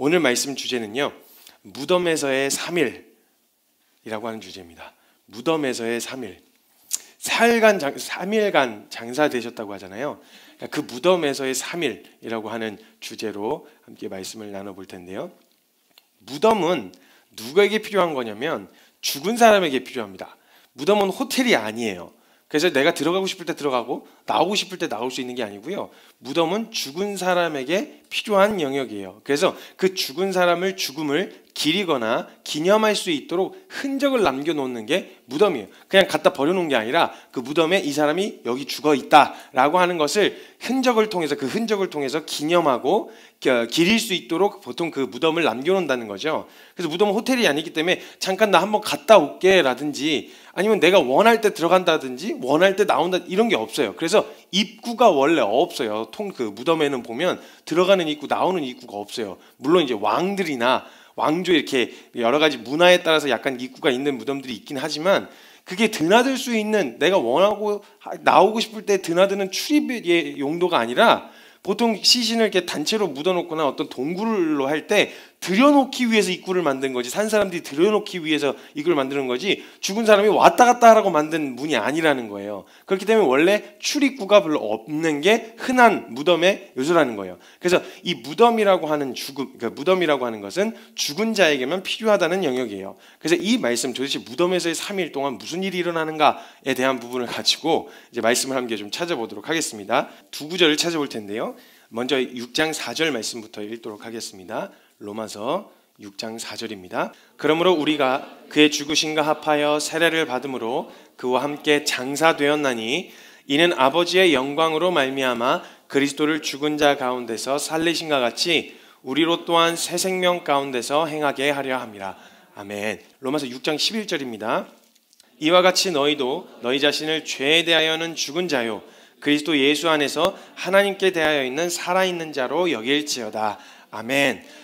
오늘 말씀 주제는요, 무덤에서의 3일이라고 하는 주제입니다. 무덤에서의 3일. 3일간 장사되셨다고 하잖아요. 그 무덤에서의 3일이라고 하는 주제로 함께 말씀을 나눠볼 텐데요. 무덤은 누구에게 필요한 거냐면 죽은 사람에게 필요합니다. 무덤은 호텔이 아니에요. 그래서 내가 들어가고 싶을 때 들어가고 나오고 싶을 때 나올 수 있는 게 아니고요. 무덤은 죽은 사람에게 필요한 영역이에요. 그래서 그 죽은 사람을 죽음을 기리거나 기념할 수 있도록 흔적을 남겨놓는 게 무덤이에요. 그냥 갖다 버려놓은 게 아니라 그 무덤에 이 사람이 여기 죽어 있다라고 하는 것을 흔적을 통해서 기념하고 기릴 수 있도록 보통 그 무덤을 남겨놓는다는 거죠. 그래서 무덤은 호텔이 아니기 때문에 잠깐 나 한번 갔다 올게 라든지 아니면 내가 원할 때 들어간다든지 원할 때 나온다 이런 게 없어요. 그래서 입구가 원래 없어요. 그 무덤에는 보면 들어가는 입구 나오는 입구가 없어요. 물론 이제 왕들이나 왕조 이렇게 여러 가지 문화에 따라서 약간 입구가 있는 무덤들이 있긴 하지만 그게 드나들 수 있는 내가 원하고 나오고 싶을 때 드나드는 출입의 용도가 아니라 보통 시신을 이렇게 단체로 묻어놓거나 어떤 동굴로 할 때 들여놓기 위해서 입구를 만든 거지, 산 사람들이 들여놓기 위해서 입구를 만드는 거지 죽은 사람이 왔다 갔다 하라고 만든 문이 아니라는 거예요. 그렇기 때문에 원래 출입구가 별로 없는 게 흔한 무덤의 요소라는 거예요. 그래서 이 무덤이라고 하는 무덤이라고 하는 것은 죽은 자에게만 필요하다는 영역이에요. 그래서 이 말씀 도대체 무덤에서의 3일 동안 무슨 일이 일어나는가에 대한 부분을 가지고 이제 말씀을 함께 좀 찾아보도록 하겠습니다. 두 구절을 찾아볼 텐데요. 먼저 6장 4절 말씀부터 읽도록 하겠습니다. 로마서 6장 4절입니다. 그러므로 우리가 그의 죽으심과 합하여 세례를 받음으로 그와 함께 장사되었나니 이는 아버지의 영광으로 말미암아 그리스도를 죽은 자 가운데서 살리신과 같이 우리로 또한 새 생명 가운데서 행하게 하려 함이라. 아멘. 로마서 6장 11절입니다. 이와 같이 너희도 너희 자신을 죄에 대하여는 죽은 자요 그리스도 예수 안에서 하나님께 대하여 있는 살아있는 자로 여길지어다. 아멘.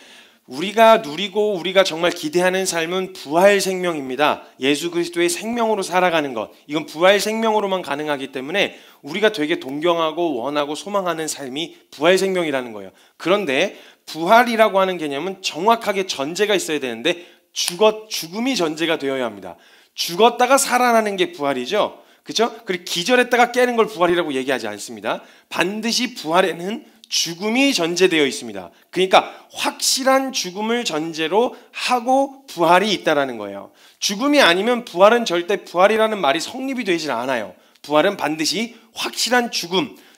우리가 누리고 우리가 정말 기대하는 삶은 부활 생명입니다. 예수 그리스도의 생명으로 살아가는 것, 이건 부활 생명으로만 가능하기 때문에 우리가 되게 동경하고 원하고 소망하는 삶이 부활 생명이라는 거예요. 그런데 부활이라고 하는 개념은 정확하게 전제가 있어야 되는데 죽음이 전제가 되어야 합니다. 죽었다가 살아나는 게 부활이죠. 그렇죠? 그리고 기절했다가 깨는 걸 부활이라고 얘기하지 않습니다. 반드시 부활에는 죽음이 전제되어 있습니다. 그러니까 확실한 죽음을 전제로 하고 부활이 있다라는 거예요. 죽음이 아니면 부활은 절대 부활이라는 말이 성립이 되질 않아요. 부활은 반드시 확실한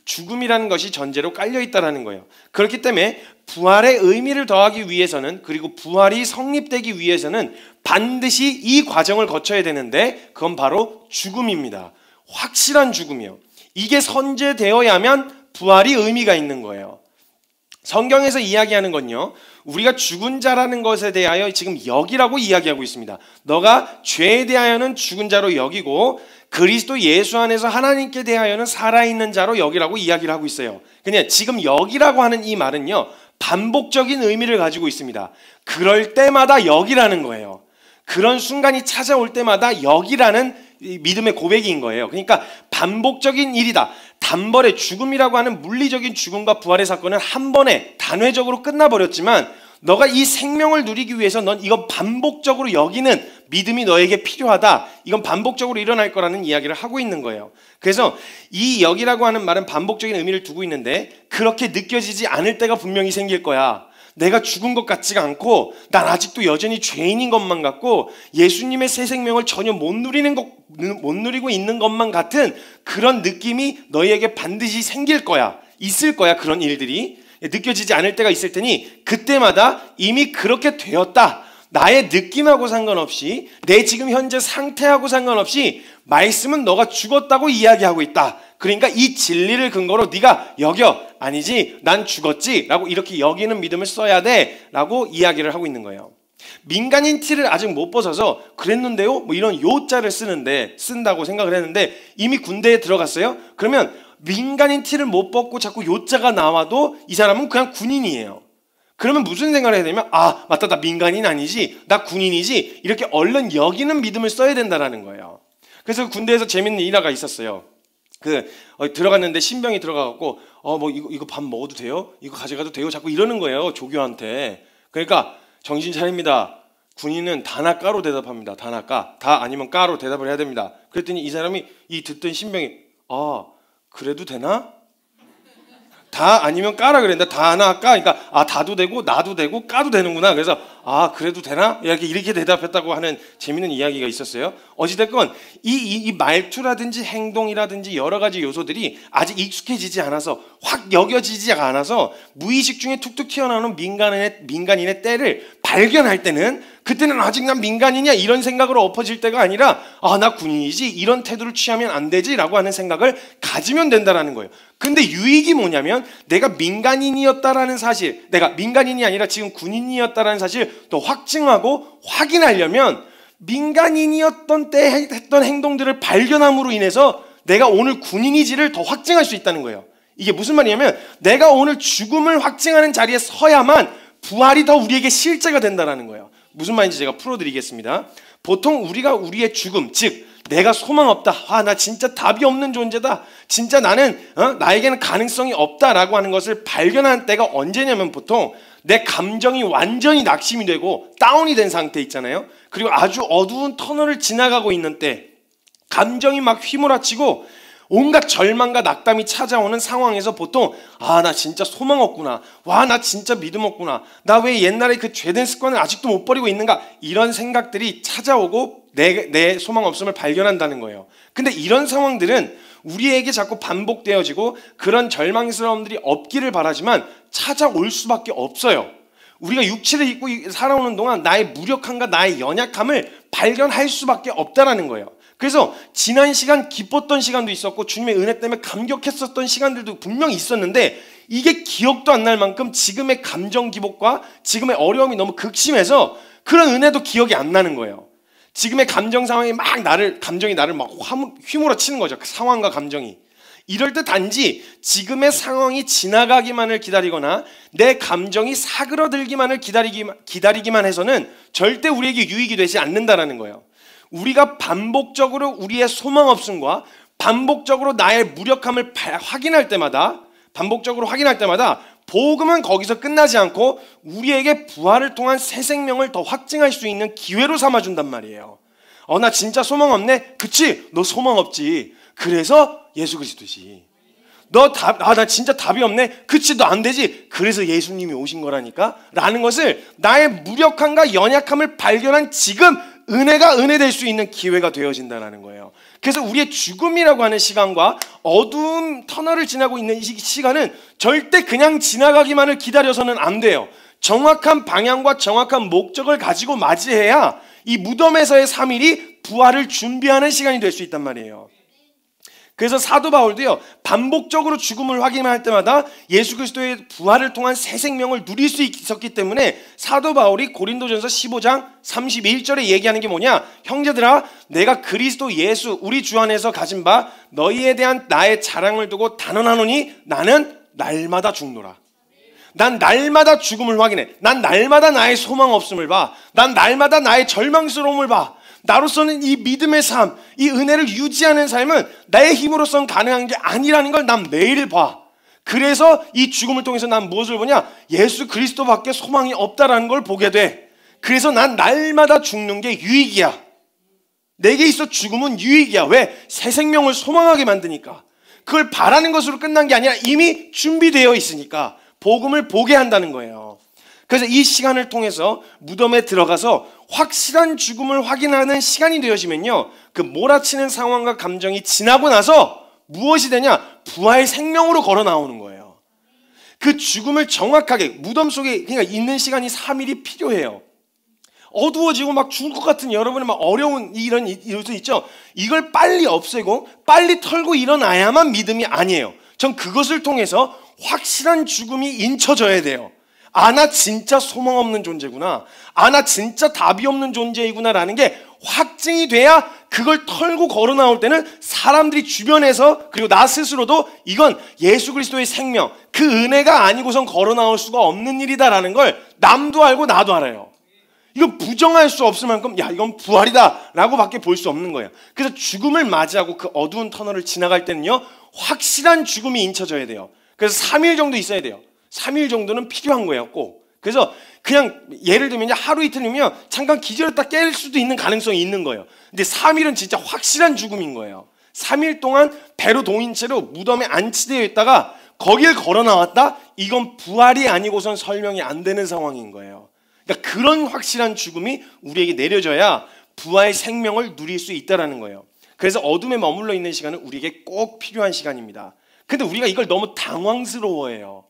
죽음이라는 것이 전제로 깔려 있다라는 거예요. 그렇기 때문에 부활의 의미를 더하기 위해서는, 그리고 부활이 성립되기 위해서는 반드시 이 과정을 거쳐야 되는데 그건 바로 죽음입니다. 확실한 죽음이요. 이게 선제되어야만 부활이 의미가 있는 거예요. 성경에서 이야기하는 건요, 우리가 죽은 자라는 것에 대하여 지금 여기라고 이야기하고 있습니다. 너가 죄에 대하여는 죽은 자로 여기고 그리스도 예수 안에서 하나님께 대하여는 살아있는 자로 여기라고 이야기를 하고 있어요. 그냥 지금 여기라고 하는 이 말은요, 반복적인 의미를 가지고 있습니다. 그럴 때마다 여기라는 거예요. 그런 순간이 찾아올 때마다 여기라는 믿음의 고백인 거예요. 그러니까 반복적인 일이다. 단번에 죽음이라고 하는 물리적인 죽음과 부활의 사건은 한 번에 단회적으로 끝나버렸지만 너가 이 생명을 누리기 위해서 넌 이건 반복적으로 여기는 믿음이 너에게 필요하다. 이건 반복적으로 일어날 거라는 이야기를 하고 있는 거예요. 그래서 이 여기라고 하는 말은 반복적인 의미를 두고 있는데 그렇게 느껴지지 않을 때가 분명히 생길 거야. 내가 죽은 것 같지가 않고 난 아직도 여전히 죄인인 것만 같고 예수님의 새 생명을 전혀 못 누리고 있는 것만 같은 그런 느낌이 너희에게 반드시 생길 거야. 있을 거야. 그런 일들이 느껴지지 않을 때가 있을 테니 그때마다 이미 그렇게 되었다. 나의 느낌하고 상관없이 내 지금 현재 상태하고 상관없이 말씀은 너가 죽었다고 이야기하고 있다. 그러니까 이 진리를 근거로 네가 여겨. 아니지 난 죽었지 라고 이렇게 여기는 믿음을 써야 돼 라고 이야기를 하고 있는 거예요. 민간인 티를 아직 못 벗어서 그랬는데요 뭐 이런 요자를 쓴다고 생각을 했는데 이미 군대에 들어갔어요. 그러면 민간인 티를 못 벗고 자꾸 요자가 나와도 이 사람은 그냥 군인이에요. 그러면 무슨 생각을 해야 되냐면 아 맞다 나 민간인 아니지 나 군인이지 이렇게 얼른 여기는 믿음을 써야 된다라는 거예요. 그래서 군대에서 재밌는 일화가 있었어요. 들어갔는데 신병이 들어가갖고 뭐 이거 밥 먹어도 돼요? 이거 가져가도 돼요? 자꾸 이러는 거예요 조교한테. 그러니까 정신 차립니다. 군인은 다나 까로 대답합니다. 다나 까. 다 아니면 까로 대답을 해야 됩니다. 그랬더니 이 사람이 이 듣던 신병이 그래도 되나? 다 아니면 까라 그랬는데 다나 까. 그러니까 다도 되고 나도 되고 까도 되는구나. 그래서 그래도 되나? 이렇게 대답했다고 하는 재미있는 이야기가 있었어요. 어찌됐건 이 말투라든지 행동이라든지 여러 가지 요소들이 아직 익숙해지지 않아서 확 여겨지지 않아서 무의식 중에 툭툭 튀어나오는 민간인의 때를 발견할 때는 그때는 아직 난 민간인이야 이런 생각으로 엎어질 때가 아니라 나 군인이지 이런 태도를 취하면 안 되지라고 하는 생각을 가지면 된다라는 거예요. 근데 유익이 뭐냐면 내가 민간인이었다라는 사실, 내가 민간인이 아니라 지금 군인이었다라는 사실 또 확증하고 확인하려면 민간인이었던 때 했던 행동들을 발견함으로 인해서 내가 오늘 군인이지를 더 확증할 수 있다는 거예요. 이게 무슨 말이냐면 내가 오늘 죽음을 확증하는 자리에 서야만 부활이 더 우리에게 실제가 된다는 거예요. 무슨 말인지 제가 풀어드리겠습니다. 보통 우리가 우리의 죽음, 즉 내가 소망 없다, 나 진짜 답이 없는 존재다, 진짜 나는 나에게는 가능성이 없다라고 하는 것을 발견한 때가 언제냐면 보통 내 감정이 완전히 낙심이 되고 다운이 된 상태 있잖아요. 그리고 아주 어두운 터널을 지나가고 있는 때 감정이 막 휘몰아치고 온갖 절망과 낙담이 찾아오는 상황에서 보통 나 진짜 소망 없구나, 나 진짜 믿음 없구나, 나 왜 옛날에 그 죄된 습관을 아직도 못 버리고 있는가, 이런 생각들이 찾아오고 내 소망 없음을 발견한다는 거예요. 근데 이런 상황들은 우리에게 자꾸 반복되어지고 그런 절망스러움들이 없기를 바라지만 찾아올 수밖에 없어요. 우리가 육체를 입고 살아오는 동안 나의 무력함과 나의 연약함을 발견할 수밖에 없다라는 거예요. 그래서 지난 시간 기뻤던 시간도 있었고 주님의 은혜 때문에 감격했었던 시간들도 분명히 있었는데 이게 기억도 안 날 만큼 지금의 감정 기복과 지금의 어려움이 너무 극심해서 그런 은혜도 기억이 안 나는 거예요. 지금의 감정 상황이 감정이 나를 막 휘몰아치는 거죠. 그 상황과 감정이. 이럴 때 단지 지금의 상황이 지나가기만을 기다리거나 내 감정이 사그러들기만을 기다리기만 해서는 절대 우리에게 유익이 되지 않는다라는 거예요. 우리가 반복적으로 우리의 소망 없음과 반복적으로 나의 무력함을 확인할 때마다 복음은 거기서 끝나지 않고 우리에게 부활을 통한 새 생명을 더 확증할 수 있는 기회로 삼아준단 말이에요. 나 진짜 소망 없네? 그치? 너 소망 없지. 그래서 예수 그리스도지. 나 진짜 답이 없네? 그치? 너 안 되지? 그래서 예수님이 오신 거라니까? 라는 것을 나의 무력함과 연약함을 발견한 지금 은혜가 은혜될 수 있는 기회가 되어진다는 거예요. 그래서 우리의 죽음이라고 하는 시간과 어두운 터널을 지나고 있는 이 시간은 절대 그냥 지나가기만을 기다려서는 안 돼요. 정확한 방향과 정확한 목적을 가지고 맞이해야 이 무덤에서의 3일이 부활을 준비하는 시간이 될 수 있단 말이에요. 그래서 사도 바울도요, 반복적으로 죽음을 확인할 때마다 예수 그리스도의 부활을 통한 새 생명을 누릴 수 있었기 때문에 사도 바울이 고린도전서 15장 31절에 얘기하는 게 뭐냐? 형제들아, 내가 그리스도 예수 우리 주 안에서 가진 바 너희에 대한 나의 자랑을 두고 단언하노니 나는 날마다 죽노라. 난 날마다 죽음을 확인해. 난 날마다 나의 소망 없음을 봐. 난 날마다 나의 절망스러움을 봐. 나로서는 이 믿음의 삶, 이 은혜를 유지하는 삶은 나의 힘으로서는 가능한 게 아니라는 걸 난 매일 봐. 그래서 이 죽음을 통해서 난 무엇을 보냐? 예수 그리스도밖에 소망이 없다라는 걸 보게 돼. 그래서 난 날마다 죽는 게 유익이야. 내게 있어 죽음은 유익이야. 왜? 새 생명을 소망하게 만드니까. 그걸 바라는 것으로 끝난 게 아니라 이미 준비되어 있으니까 복음을 보게 한다는 거예요. 그래서 이 시간을 통해서 무덤에 들어가서 확실한 죽음을 확인하는 시간이 되어지면요, 그 몰아치는 상황과 감정이 지나고 나서 무엇이 되냐? 부활 생명으로 걸어 나오는 거예요. 그 죽음을 정확하게 무덤 속에 그러니까 있는 시간이 3일이 필요해요. 어두워지고 막 죽을 것 같은 여러분의 막 어려운 이런 요소 있죠? 이걸 빨리 없애고 빨리 털고 일어나야만 믿음이 아니에요. 전 그것을 통해서 확실한 죽음이 인쳐져야 돼요. 나 진짜 소망 없는 존재구나. 나 진짜 답이 없는 존재이구나 라는 게 확증이 돼야 그걸 털고 걸어 나올 때는 사람들이 주변에서 그리고 나 스스로도 이건 예수 그리스도의 생명, 그 은혜가 아니고선 걸어 나올 수가 없는 일이다라는 걸 남도 알고 나도 알아요. 이건 부정할 수 없을 만큼 이건 부활이다 라고 밖에 볼 수 없는 거예요. 그래서 죽음을 맞이하고 그 어두운 터널을 지나갈 때는요, 확실한 죽음이 인쳐져야 돼요. 그래서 3일 정도 있어야 돼요. 3일 정도는 필요한 거예요, 꼭. 그래서 그냥 예를 들면 하루 이틀이면 잠깐 기절했다 깰 수도 있는 가능성이 있는 거예요. 근데 3일은 진짜 확실한 죽음인 거예요. 3일 동안 배로 동인 채로 무덤에 안치되어 있다가 거길 걸어 나왔다? 이건 부활이 아니고선 설명이 안 되는 상황인 거예요. 그러니까 그런 확실한 죽음이 우리에게 내려져야 부활의 생명을 누릴 수 있다는 거예요. 그래서 어둠에 머물러 있는 시간은 우리에게 꼭 필요한 시간입니다. 근데 우리가 이걸 너무 당황스러워해요.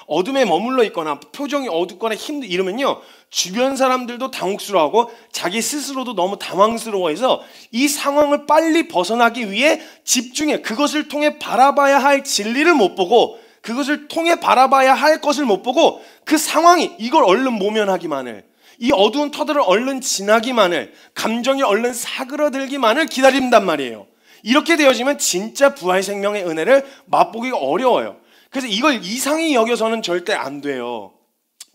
어둠에 머물러 있거나 표정이 어둡거나 이러면요, 주변 사람들도 당혹스러워하고 자기 스스로도 너무 당황스러워해서 이 상황을 빨리 벗어나기 위해 집중해 그것을 통해 바라봐야 할 진리를 못 보고, 그것을 통해 바라봐야 할 것을 못 보고, 그 상황이 이걸 얼른 모면하기만을, 이 어두운 터들을 얼른 지나기만을, 감정이 얼른 사그러들기만을 기다린단 말이에요. 이렇게 되어지면 진짜 부활 생명의 은혜를 맛보기가 어려워요. 그래서 이걸 이상히 여겨서는 절대 안 돼요.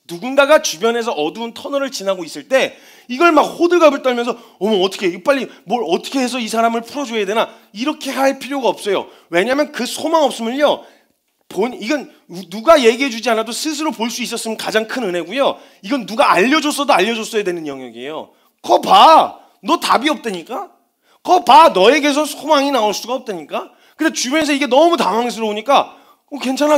누군가가 주변에서 어두운 터널을 지나고 있을 때 이걸 막 호들갑을 떨면서 어머 어떻게 빨리 뭘 어떻게 해서 이 사람을 풀어줘야 되나, 이렇게 할 필요가 없어요. 왜냐하면 그 소망 없으면요, 이건 누가 얘기해 주지 않아도 스스로 볼 수 있었으면 가장 큰 은혜고요, 이건 누가 알려줬어도 알려줬어야 되는 영역이에요. 거 봐, 너 답이 없다니까. 거 봐, 너에게서 소망이 나올 수가 없다니까. 근데 주변에서 이게 너무 당황스러우니까 괜찮아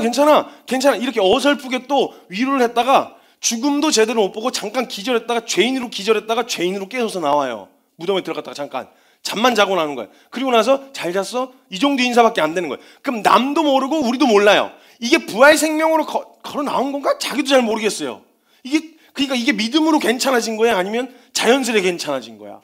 이렇게 어설프게 또 위로를 했다가 죽음도 제대로 못 보고 잠깐 기절했다가 죄인으로 깨어서 나와요. 무덤에 들어갔다가 잠깐 잠만 자고 나는 거예요. 그리고 나서 잘 잤어? 이 정도 인사밖에 안 되는 거예요. 그럼 남도 모르고 우리도 몰라요. 이게 부활 생명으로 걸어 나온 건가? 자기도 잘 모르겠어요. 그러니까 이게 믿음으로 괜찮아진 거야? 아니면 자연스레 괜찮아진 거야?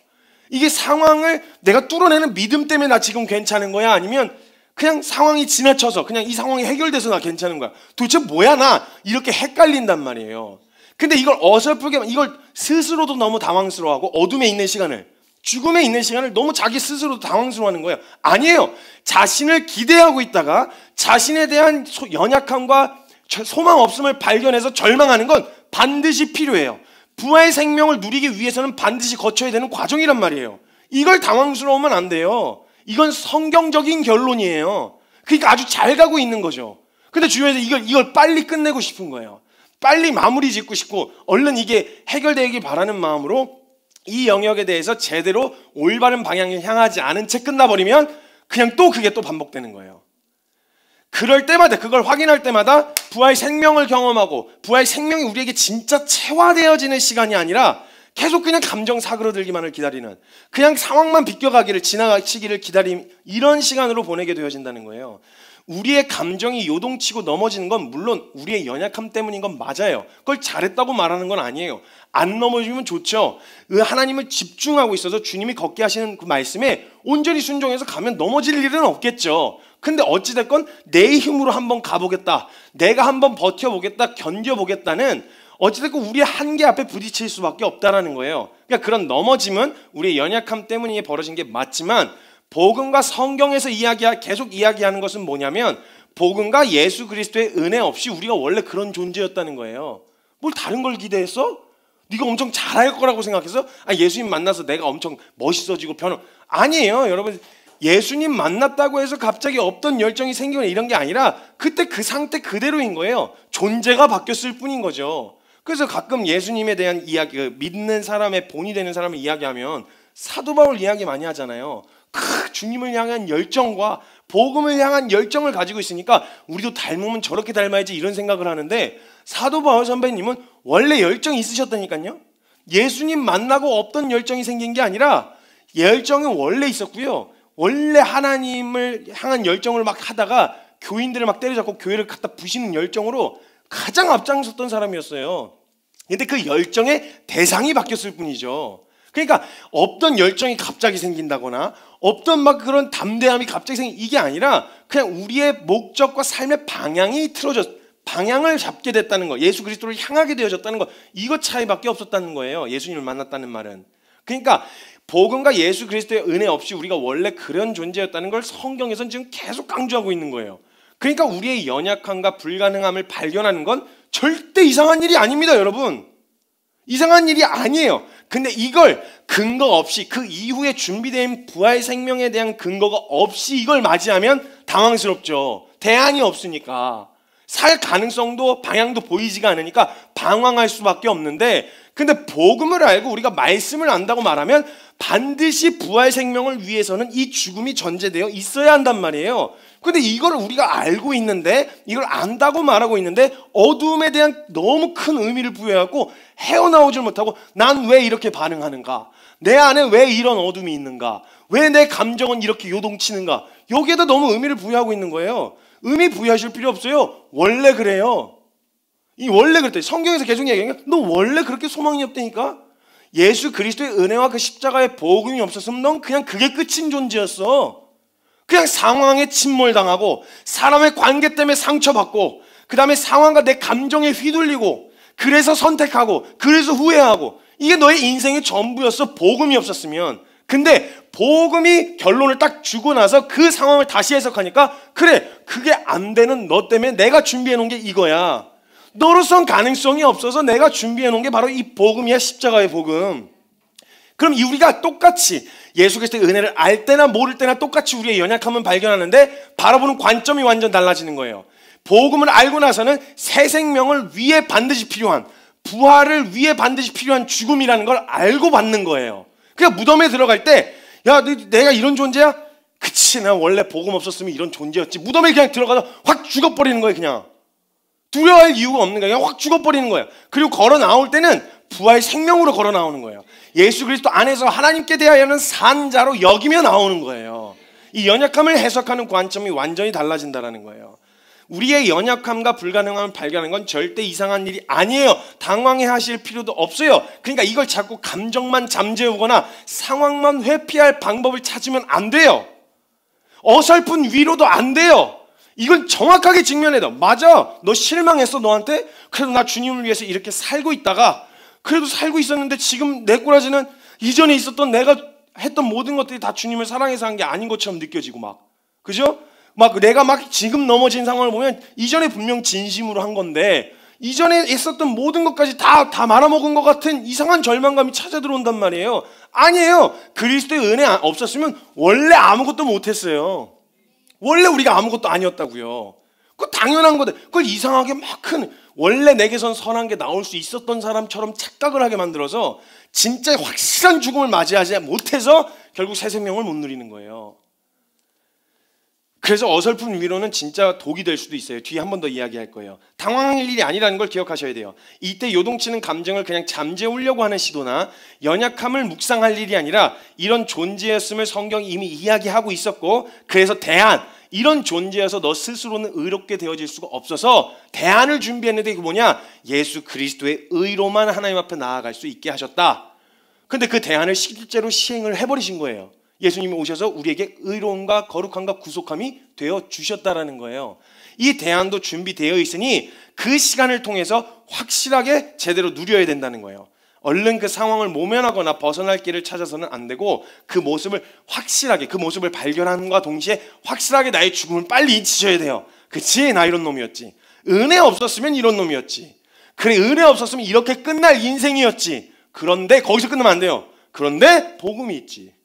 이게 상황을 내가 뚫어내는 믿음 때문에 나 지금 괜찮은 거야? 아니면 그냥 상황이 지나쳐서 그냥 이 상황이 해결돼서 나 괜찮은 거야? 도대체 뭐야 나? 이렇게 헷갈린단 말이에요. 근데 이걸 어설프게, 이걸 스스로도 너무 당황스러워하고 어둠에 있는 시간을, 죽음에 있는 시간을 너무 자기 스스로도 당황스러워하는 거예요. 아니에요. 자신을 기대하고 있다가 자신에 대한 연약함과 소망 없음을 발견해서 절망하는 건 반드시 필요해요. 부활의 생명을 누리기 위해서는 반드시 거쳐야 되는 과정이란 말이에요. 이걸 당황스러우면 안 돼요. 이건 성경적인 결론이에요. 그러니까 아주 잘 가고 있는 거죠. 근데 주변에서 이걸 빨리 끝내고 싶은 거예요. 빨리 마무리 짓고 싶고 얼른 이게 해결되길 바라는 마음으로 이 영역에 대해서 제대로 올바른 방향을 향하지 않은 채 끝나버리면 그냥 또 그게 또 반복되는 거예요. 그럴 때마다, 그걸 확인할 때마다 부활 생명을 경험하고 부활 생명이 우리에게 진짜 체화되어지는 시간이 아니라 계속 그냥 감정 사그러들기만을 기다리는, 그냥 상황만 비껴가기를, 지나치기를 기다림, 이런 시간으로 보내게 되어진다는 거예요. 우리의 감정이 요동치고 넘어지는 건 물론 우리의 연약함 때문인 건 맞아요. 그걸 잘했다고 말하는 건 아니에요. 안 넘어지면 좋죠. 하나님을 집중하고 있어서 주님이 걷게 하시는 그 말씀에 온전히 순종해서 가면 넘어질 일은 없겠죠. 근데 어찌됐건 내 힘으로 한번 가보겠다, 내가 한번 버텨보겠다, 견뎌보겠다는, 어찌됐건 우리의 한계 앞에 부딪힐 수밖에 없다라는 거예요. 그러니까 그런 넘어짐은 우리의 연약함 때문에 벌어진 게 맞지만, 복음과 성경에서 계속 이야기하는 것은 뭐냐면 복음과 예수 그리스도의 은혜 없이 우리가 원래 그런 존재였다는 거예요. 뭘 다른 걸 기대했어? 네가 엄청 잘할 거라고 생각해서 예수님 만나서 내가 엄청 멋있어지고 아니에요. 여러분, 예수님 만났다고 해서 갑자기 없던 열정이 생기거나 이런 게 아니라 그때 그 상태 그대로인 거예요. 존재가 바뀌었을 뿐인 거죠. 그래서 가끔 예수님에 대한 이야기, 믿는 사람의 본이 되는 사람을 이야기하면 사도 바울 이야기 많이 하잖아요. 주님을 향한 열정과 복음을 향한 열정을 가지고 있으니까 우리도 닮으면 저렇게 닮아야지 이런 생각을 하는데, 사도 바울 선배님은 원래 열정이 있으셨다니까요. 예수님 만나고 없던 열정이 생긴 게 아니라 열정은 원래 있었고요, 원래 하나님을 향한 열정을 막 하다가 교인들을 막 때려잡고 교회를 갖다 부시는 열정으로 가장 앞장섰던 사람이었어요. 근데 그 열정의 대상이 바뀌었을 뿐이죠. 그러니까 없던 열정이 갑자기 생긴다거나 없던 막 그런 담대함이 갑자기 생긴, 이게 아니라 그냥 우리의 목적과 삶의 방향을 잡게 됐다는 거, 예수 그리스도를 향하게 되어졌다는 거, 이것 차이밖에 없었다는 거예요. 예수님을 만났다는 말은. 그러니까 복음과 예수 그리스도의 은혜 없이 우리가 원래 그런 존재였다는 걸 성경에서는 지금 계속 강조하고 있는 거예요. 그러니까 우리의 연약함과 불가능함을 발견하는 건 절대 이상한 일이 아닙니다, 여러분. 이상한 일이 아니에요. 근데 이걸 근거 없이, 그 이후에 준비된 부활 생명에 대한 근거가 없이 이걸 맞이하면 당황스럽죠. 대안이 없으니까. 살 가능성도 방향도 보이지가 않으니까 방황할 수밖에 없는데, 근데 복음을 알고 우리가 말씀을 안다고 말하면 반드시 부활 생명을 위해서는 이 죽음이 전제되어 있어야 한단 말이에요. 근데 이걸 우리가 알고 있는데, 이걸 안다고 말하고 있는데 어두움에 대한 너무 큰 의미를 부여하고 헤어나오질 못하고 난 왜 이렇게 반응하는가? 내 안에 왜 이런 어둠이 있는가? 왜 내 감정은 이렇게 요동치는가? 여기에다 너무 의미를 부여하고 있는 거예요. 의미 부여하실 필요 없어요. 원래 그래요. 이 원래 그랬대. 성경에서 계속 얘기하는 게 너 원래 그렇게 소망이 없다니까? 예수 그리스도의 은혜와 그 십자가의 복음이 없었으면 넌 그냥 그게 끝인 존재였어. 그냥 상황에 침몰당하고 사람의 관계 때문에 상처받고 그 다음에 상황과 내 감정에 휘둘리고 그래서 선택하고 그래서 후회하고 이게 너의 인생의 전부였어. 복음이 없었으면. 근데 복음이 결론을 딱 주고 나서 그 상황을 다시 해석하니까 그래 그게 안 되는 너 때문에 내가 준비해 놓은 게 이거야. 너로선 가능성이 없어서 내가 준비해 놓은 게 바로 이 복음이야. 십자가의 복음. 그럼 우리가 똑같이 예수 그리스도의 은혜를 알 때나 모를 때나 똑같이 우리의 연약함을 발견하는데 바라보는 관점이 완전 달라지는 거예요. 복음을 알고 나서는 새 생명을 위해 반드시 필요한, 부활을 위해 반드시 필요한 죽음이라는 걸 알고 받는 거예요. 그러니까 무덤에 들어갈 때 야 내가 이런 존재야? 그치 나 원래 복음 없었으면 이런 존재였지. 무덤에 그냥 들어가서 확 죽어버리는 거예요. 그냥 두려워할 이유가 없는 거예요. 그냥 확 죽어버리는 거예요. 그리고 걸어 나올 때는 부활 생명으로 걸어 나오는 거예요. 예수 그리스도 안에서 하나님께 대하여는 산 자로 여기며 나오는 거예요. 이 연약함을 해석하는 관점이 완전히 달라진다는 거예요. 우리의 연약함과 불가능함을 발견하는 건 절대 이상한 일이 아니에요. 당황해 하실 필요도 없어요. 그러니까 이걸 자꾸 감정만 잠재우거나 상황만 회피할 방법을 찾으면 안 돼요. 어설픈 위로도 안 돼요. 이건 정확하게 직면해야 돼. 맞아. 너 실망했어 너한테? 그래도 나 주님을 위해서 이렇게 살고 있다가 그래도 살고 있었는데 지금 내 꼬라지는 이전에 있었던 내가 했던 모든 것들이 다 주님을 사랑해서 한 게 아닌 것처럼 느껴지고 막 그죠? 막 내가 막 지금 넘어진 상황을 보면 이전에 분명 진심으로 한 건데 이전에 있었던 모든 것까지 다 말아먹은 것 같은 이상한 절망감이 찾아 들어온단 말이에요. 아니에요. 그리스도의 은혜 없었으면 원래 아무것도 못했어요. 원래 우리가 아무것도 아니었다고요. 그거 당연한 거다. 그걸 이상하게 막 큰 원래 내게선 선한 게 나올 수 있었던 사람처럼 착각을 하게 만들어서 진짜 확실한 죽음을 맞이하지 못해서 결국 새 생명을 못 누리는 거예요. 그래서 어설픈 위로는 진짜 독이 될 수도 있어요. 뒤에 한 번 더 이야기할 거예요. 당황할 일이 아니라는 걸 기억하셔야 돼요. 이때 요동치는 감정을 그냥 잠재우려고 하는 시도나 연약함을 묵상할 일이 아니라 이런 존재였음을 성경이 이미 이야기하고 있었고 그래서 이런 존재여서 너 스스로는 의롭게 되어질 수가 없어서 대안을 준비했는데 이게 뭐냐? 예수 그리스도의 의로만 하나님 앞에 나아갈 수 있게 하셨다. 근데 그 대안을 실제로 시행을 해버리신 거예요. 예수님이 오셔서 우리에게 의로움과 거룩함과 구속함이 되어 주셨다라는 거예요. 이 대안도 준비되어 있으니 그 시간을 통해서 확실하게 제대로 누려야 된다는 거예요. 얼른 그 상황을 모면하거나 벗어날 길을 찾아서는 안 되고 그 모습을 확실하게 그 모습을 발견함과 동시에 확실하게 나의 죽음을 빨리 잊으셔야 돼요. 그치? 나 이런 놈이었지. 은혜 없었으면 이런 놈이었지. 그래 은혜 없었으면 이렇게 끝날 인생이었지. 그런데 거기서 끝나면 안 돼요. 그런데 복음이 있지.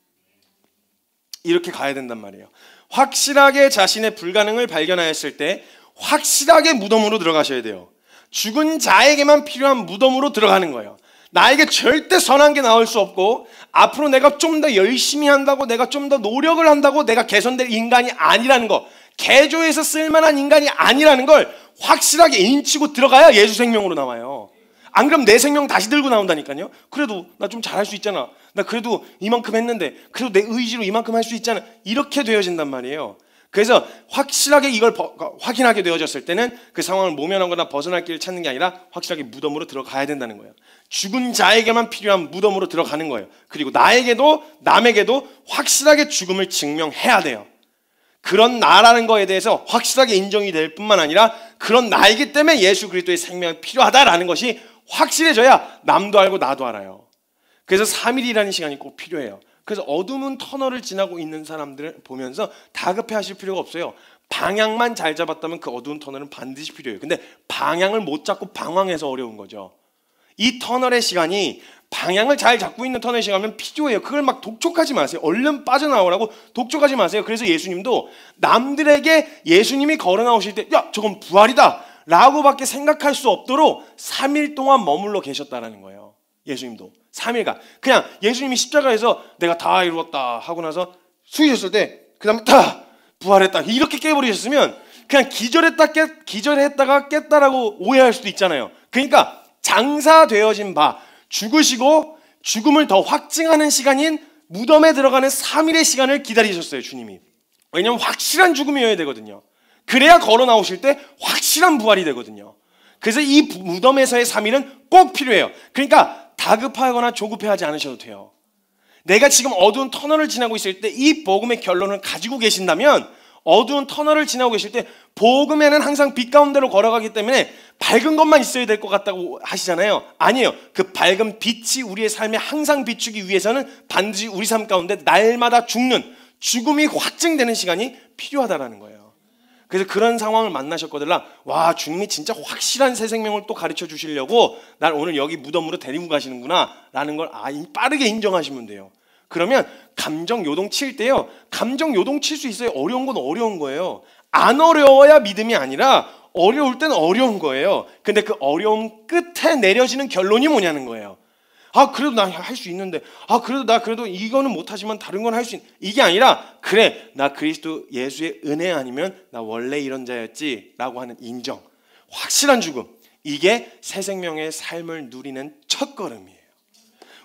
이렇게 가야 된단 말이에요. 확실하게 자신의 불가능을 발견하였을 때 확실하게 무덤으로 들어가셔야 돼요. 죽은 자에게만 필요한 무덤으로 들어가는 거예요. 나에게 절대 선한 게 나올 수 없고 앞으로 내가 좀 더 열심히 한다고 내가 좀 더 노력을 한다고 내가 개선될 인간이 아니라는 거, 개조해서 쓸만한 인간이 아니라는 걸 확실하게 인치고 들어가야 예수 생명으로 나와요. 안 그럼 내 생명 다시 들고 나온다니까요. 그래도 나 좀 잘할 수 있잖아. 나 그래도 이만큼 했는데 그래도 내 의지로 이만큼 할 수 있잖아. 이렇게 되어진단 말이에요. 그래서 확실하게 이걸 확인하게 되어졌을 때는 그 상황을 모면하거나 벗어날 길을 찾는 게 아니라 확실하게 무덤으로 들어가야 된다는 거예요. 죽은 자에게만 필요한 무덤으로 들어가는 거예요. 그리고 나에게도 남에게도 확실하게 죽음을 증명해야 돼요. 그런 나라는 거에 대해서 확실하게 인정이 될 뿐만 아니라 그런 나이기 때문에 예수 그리스도의 생명이 필요하다라는 것이 확실해져야 남도 알고 나도 알아요. 그래서 3일이라는 시간이 꼭 필요해요. 그래서 어두운 터널을 지나고 있는 사람들을 보면서 다급해 하실 필요가 없어요. 방향만 잘 잡았다면 그 어두운 터널은 반드시 필요해요. 근데 방향을 못 잡고 방황해서 어려운 거죠. 이 터널의 시간이 방향을 잘 잡고 있는 터널의 시간이면 필요해요. 그걸 막 독촉하지 마세요. 얼른 빠져나오라고 독촉하지 마세요. 그래서 예수님도 남들에게 예수님이 걸어 나오실 때 야 저건 부활이다 라고밖에 생각할 수 없도록 3일 동안 머물러 계셨다라는 거예요. 예수님도 3일간 그냥 예수님이 십자가에서 내가 다 이루었다 하고 나서 숙이셨을 때 그 다음에 다 부활했다 이렇게 깨버리셨으면 그냥 기절했다가 깼다라고 오해할 수도 있잖아요. 그러니까 장사되어진 바 죽으시고 죽음을 더 확증하는 시간인 무덤에 들어가는 3일의 시간을 기다리셨어요, 주님이. 왜냐하면 확실한 죽음이어야 되거든요. 그래야 걸어 나오실 때 확실한 부활이 되거든요. 그래서 이 무덤에서의 3일은 꼭 필요해요. 그러니까 다급하거나 조급해하지 않으셔도 돼요. 내가 지금 어두운 터널을 지나고 있을 때 이 복음의 결론을 가지고 계신다면 어두운 터널을 지나고 계실 때 복음에는 항상 빛 가운데로 걸어가기 때문에 밝은 것만 있어야 될 것 같다고 하시잖아요. 아니에요. 그 밝은 빛이 우리의 삶에 항상 비추기 위해서는 반드시 우리 삶 가운데 날마다 죽음이 확증되는 시간이 필요하다라는 거예요. 그래서 그런 상황을 만나셨거들라 와, 주님이 진짜 확실한 새 생명을 또 가르쳐 주시려고 날 오늘 여기 무덤으로 데리고 가시는구나 라는 걸 빠르게 인정하시면 돼요. 그러면 감정 요동칠 때요, 감정 요동칠 수 있어요. 어려운 건 어려운 거예요. 안 어려워야 믿음이 아니라 어려울 때는 어려운 거예요. 근데 그 어려움 끝에 내려지는 결론이 뭐냐는 거예요. 아, 그래도 나 할 수 있는데, 아, 그래도 이거는 못하지만 다른 건 할 수 이게 아니라, 그래, 나 그리스도 예수의 은혜 아니면 나 원래 이런 자였지 라고 하는 인정, 확실한 죽음, 이게 새 생명의 삶을 누리는 첫걸음이에요.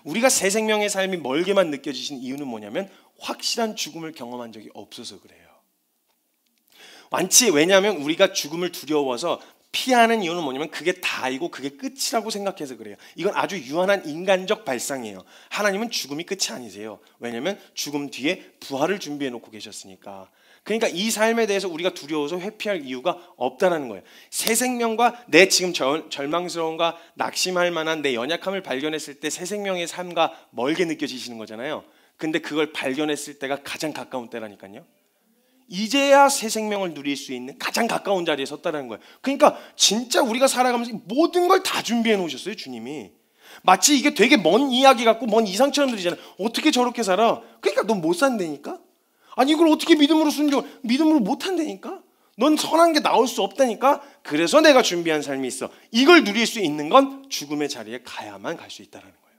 우리가 새 생명의 삶이 멀게만 느껴지신 이유는 뭐냐면 확실한 죽음을 경험한 적이 없어서 그래요. 왜냐하면 우리가 죽음을 두려워서 피하는 이유는 뭐냐면 그게 다이고 그게 끝이라고 생각해서 그래요. 이건 아주 유한한 인간적 발상이에요. 하나님은 죽음이 끝이 아니세요. 왜냐하면 죽음 뒤에 부활을 준비해 놓고 계셨으니까. 그러니까 이 삶에 대해서 우리가 두려워서 회피할 이유가 없다는 거예요. 새 생명과 내 지금 절망스러움과 낙심할 만한 내 연약함을 발견했을 때 새 생명의 삶과 멀게 느껴지시는 거잖아요. 근데 그걸 발견했을 때가 가장 가까운 때라니까요. 이제야 새 생명을 누릴 수 있는 가장 가까운 자리에 섰다는 거예요. 그러니까 진짜 우리가 살아가면서 모든 걸 다 준비해 놓으셨어요, 주님이. 마치 이게 되게 먼 이야기 같고 먼 이상처럼 들리잖아요. 어떻게 저렇게 살아? 그러니까 넌 못 산다니까? 아니 이걸 어떻게 믿음으로 믿음으로 못 한다니까? 넌 선한 게 나올 수 없다니까? 그래서 내가 준비한 삶이 있어. 이걸 누릴 수 있는 건 죽음의 자리에 가야만 갈 수 있다는 거예요.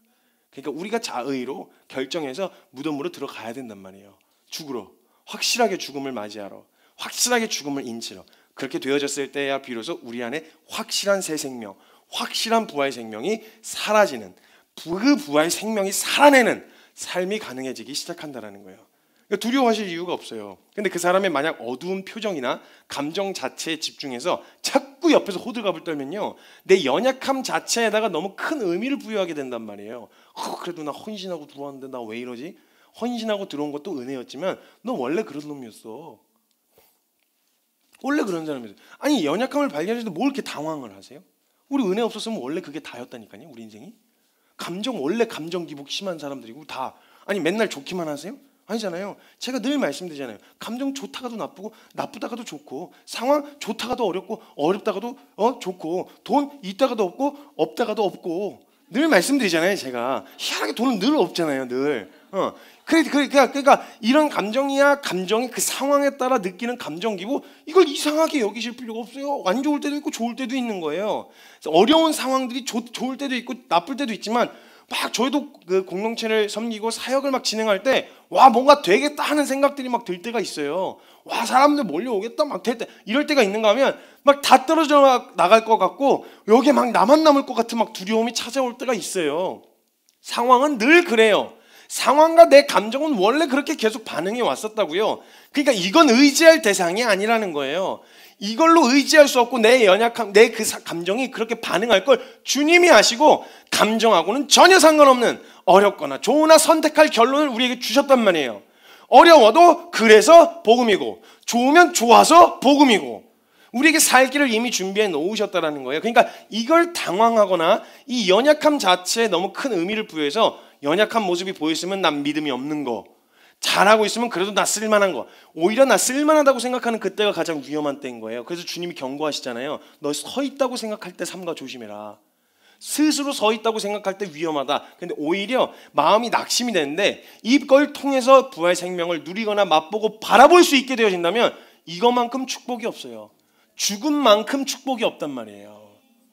그러니까 우리가 자의로 결정해서 무덤으로 들어가야 된단 말이에요. 죽으러. 확실하게 죽음을 맞이하러, 확실하게 죽음을 인치러. 그렇게 되어졌을 때야 비로소 우리 안에 확실한 새 생명, 확실한 부활 생명이 사라지는, 그 부활 생명이 살아내는 삶이 가능해지기 시작한다는 거예요. 그러니까 두려워하실 이유가 없어요. 근데 그 사람의 만약 어두운 표정이나 감정 자체에 집중해서 자꾸 옆에서 호들갑을 떨면요, 내 연약함 자체에다가 너무 큰 의미를 부여하게 된단 말이에요. 그래도 나 헌신하고 들어왔는데 나 왜 이러지? 헌신하고 들어온 것도 은혜였지만 너 원래 그런 놈이었어. 원래 그런 사람이었어. 아니 연약함을 발견했을 때 뭘 이렇게 당황을 하세요? 우리 은혜 없었으면 원래 그게 다였다니까요. 우리 인생이. 원래 감정 기복 심한 사람들이고 다. 아니 맨날 좋기만 하세요? 아니잖아요. 제가 늘 말씀드리잖아요. 감정 좋다가도 나쁘고 나쁘다가도 좋고, 상황 좋다가도 어렵고 어렵다가도 좋고, 돈 있다가도 없고 없다가도 없고, 늘 말씀드리잖아요. 제가 희한하게 돈은 늘 없잖아요. 늘. 그러니까 이런 감정이 그 상황에 따라 느끼는 감정 기복, 이걸 이상하게 여기실 필요가 없어요. 안 좋을 때도 있고 좋을 때도 있는 거예요. 어려운 상황들이 좋을 때도 있고 나쁠 때도 있지만, 막 저희도 그 공동체를 섬기고 사역을 막 진행할 때 와 뭔가 되겠다 하는 생각들이 막 들 때가 있어요. 와 사람들 몰려오겠다 막 될 때, 이럴 때가 있는가 하면 막 다 떨어져 나갈 것 같고 여기에 막 나만 남을 것 같은 막 두려움이 찾아올 때가 있어요. 상황은 늘 그래요. 상황과 내 감정은 원래 그렇게 계속 반응해 왔었다고요. 그러니까 이건 의지할 대상이 아니라는 거예요. 이걸로 의지할 수 없고 내 연약함, 내 그 감정이 그렇게 반응할 걸 주님이 아시고 감정하고는 전혀 상관없는 어렵거나 좋으나 선택할 결론을 우리에게 주셨단 말이에요. 어려워도 그래서 복음이고 좋으면 좋아서 복음이고 우리에게 살 길을 이미 준비해 놓으셨다는 거예요. 그러니까 이걸 당황하거나 이 연약함 자체에 너무 큰 의미를 부여해서 연약한 모습이 보였으면 난 믿음이 없는 거, 잘하고 있으면 그래도 나 쓸만한 거, 오히려 나 쓸만하다고 생각하는 그때가 가장 위험한 때인 거예요. 그래서 주님이 경고하시잖아요. 너 서 있다고 생각할 때 삼가 조심해라. 스스로 서 있다고 생각할 때 위험하다. 근데 오히려 마음이 낙심이 되는데 이걸 통해서 부활 생명을 누리거나 맛보고 바라볼 수 있게 되어진다면 이것만큼 축복이 없어요. 죽음만큼 축복이 없단 말이에요.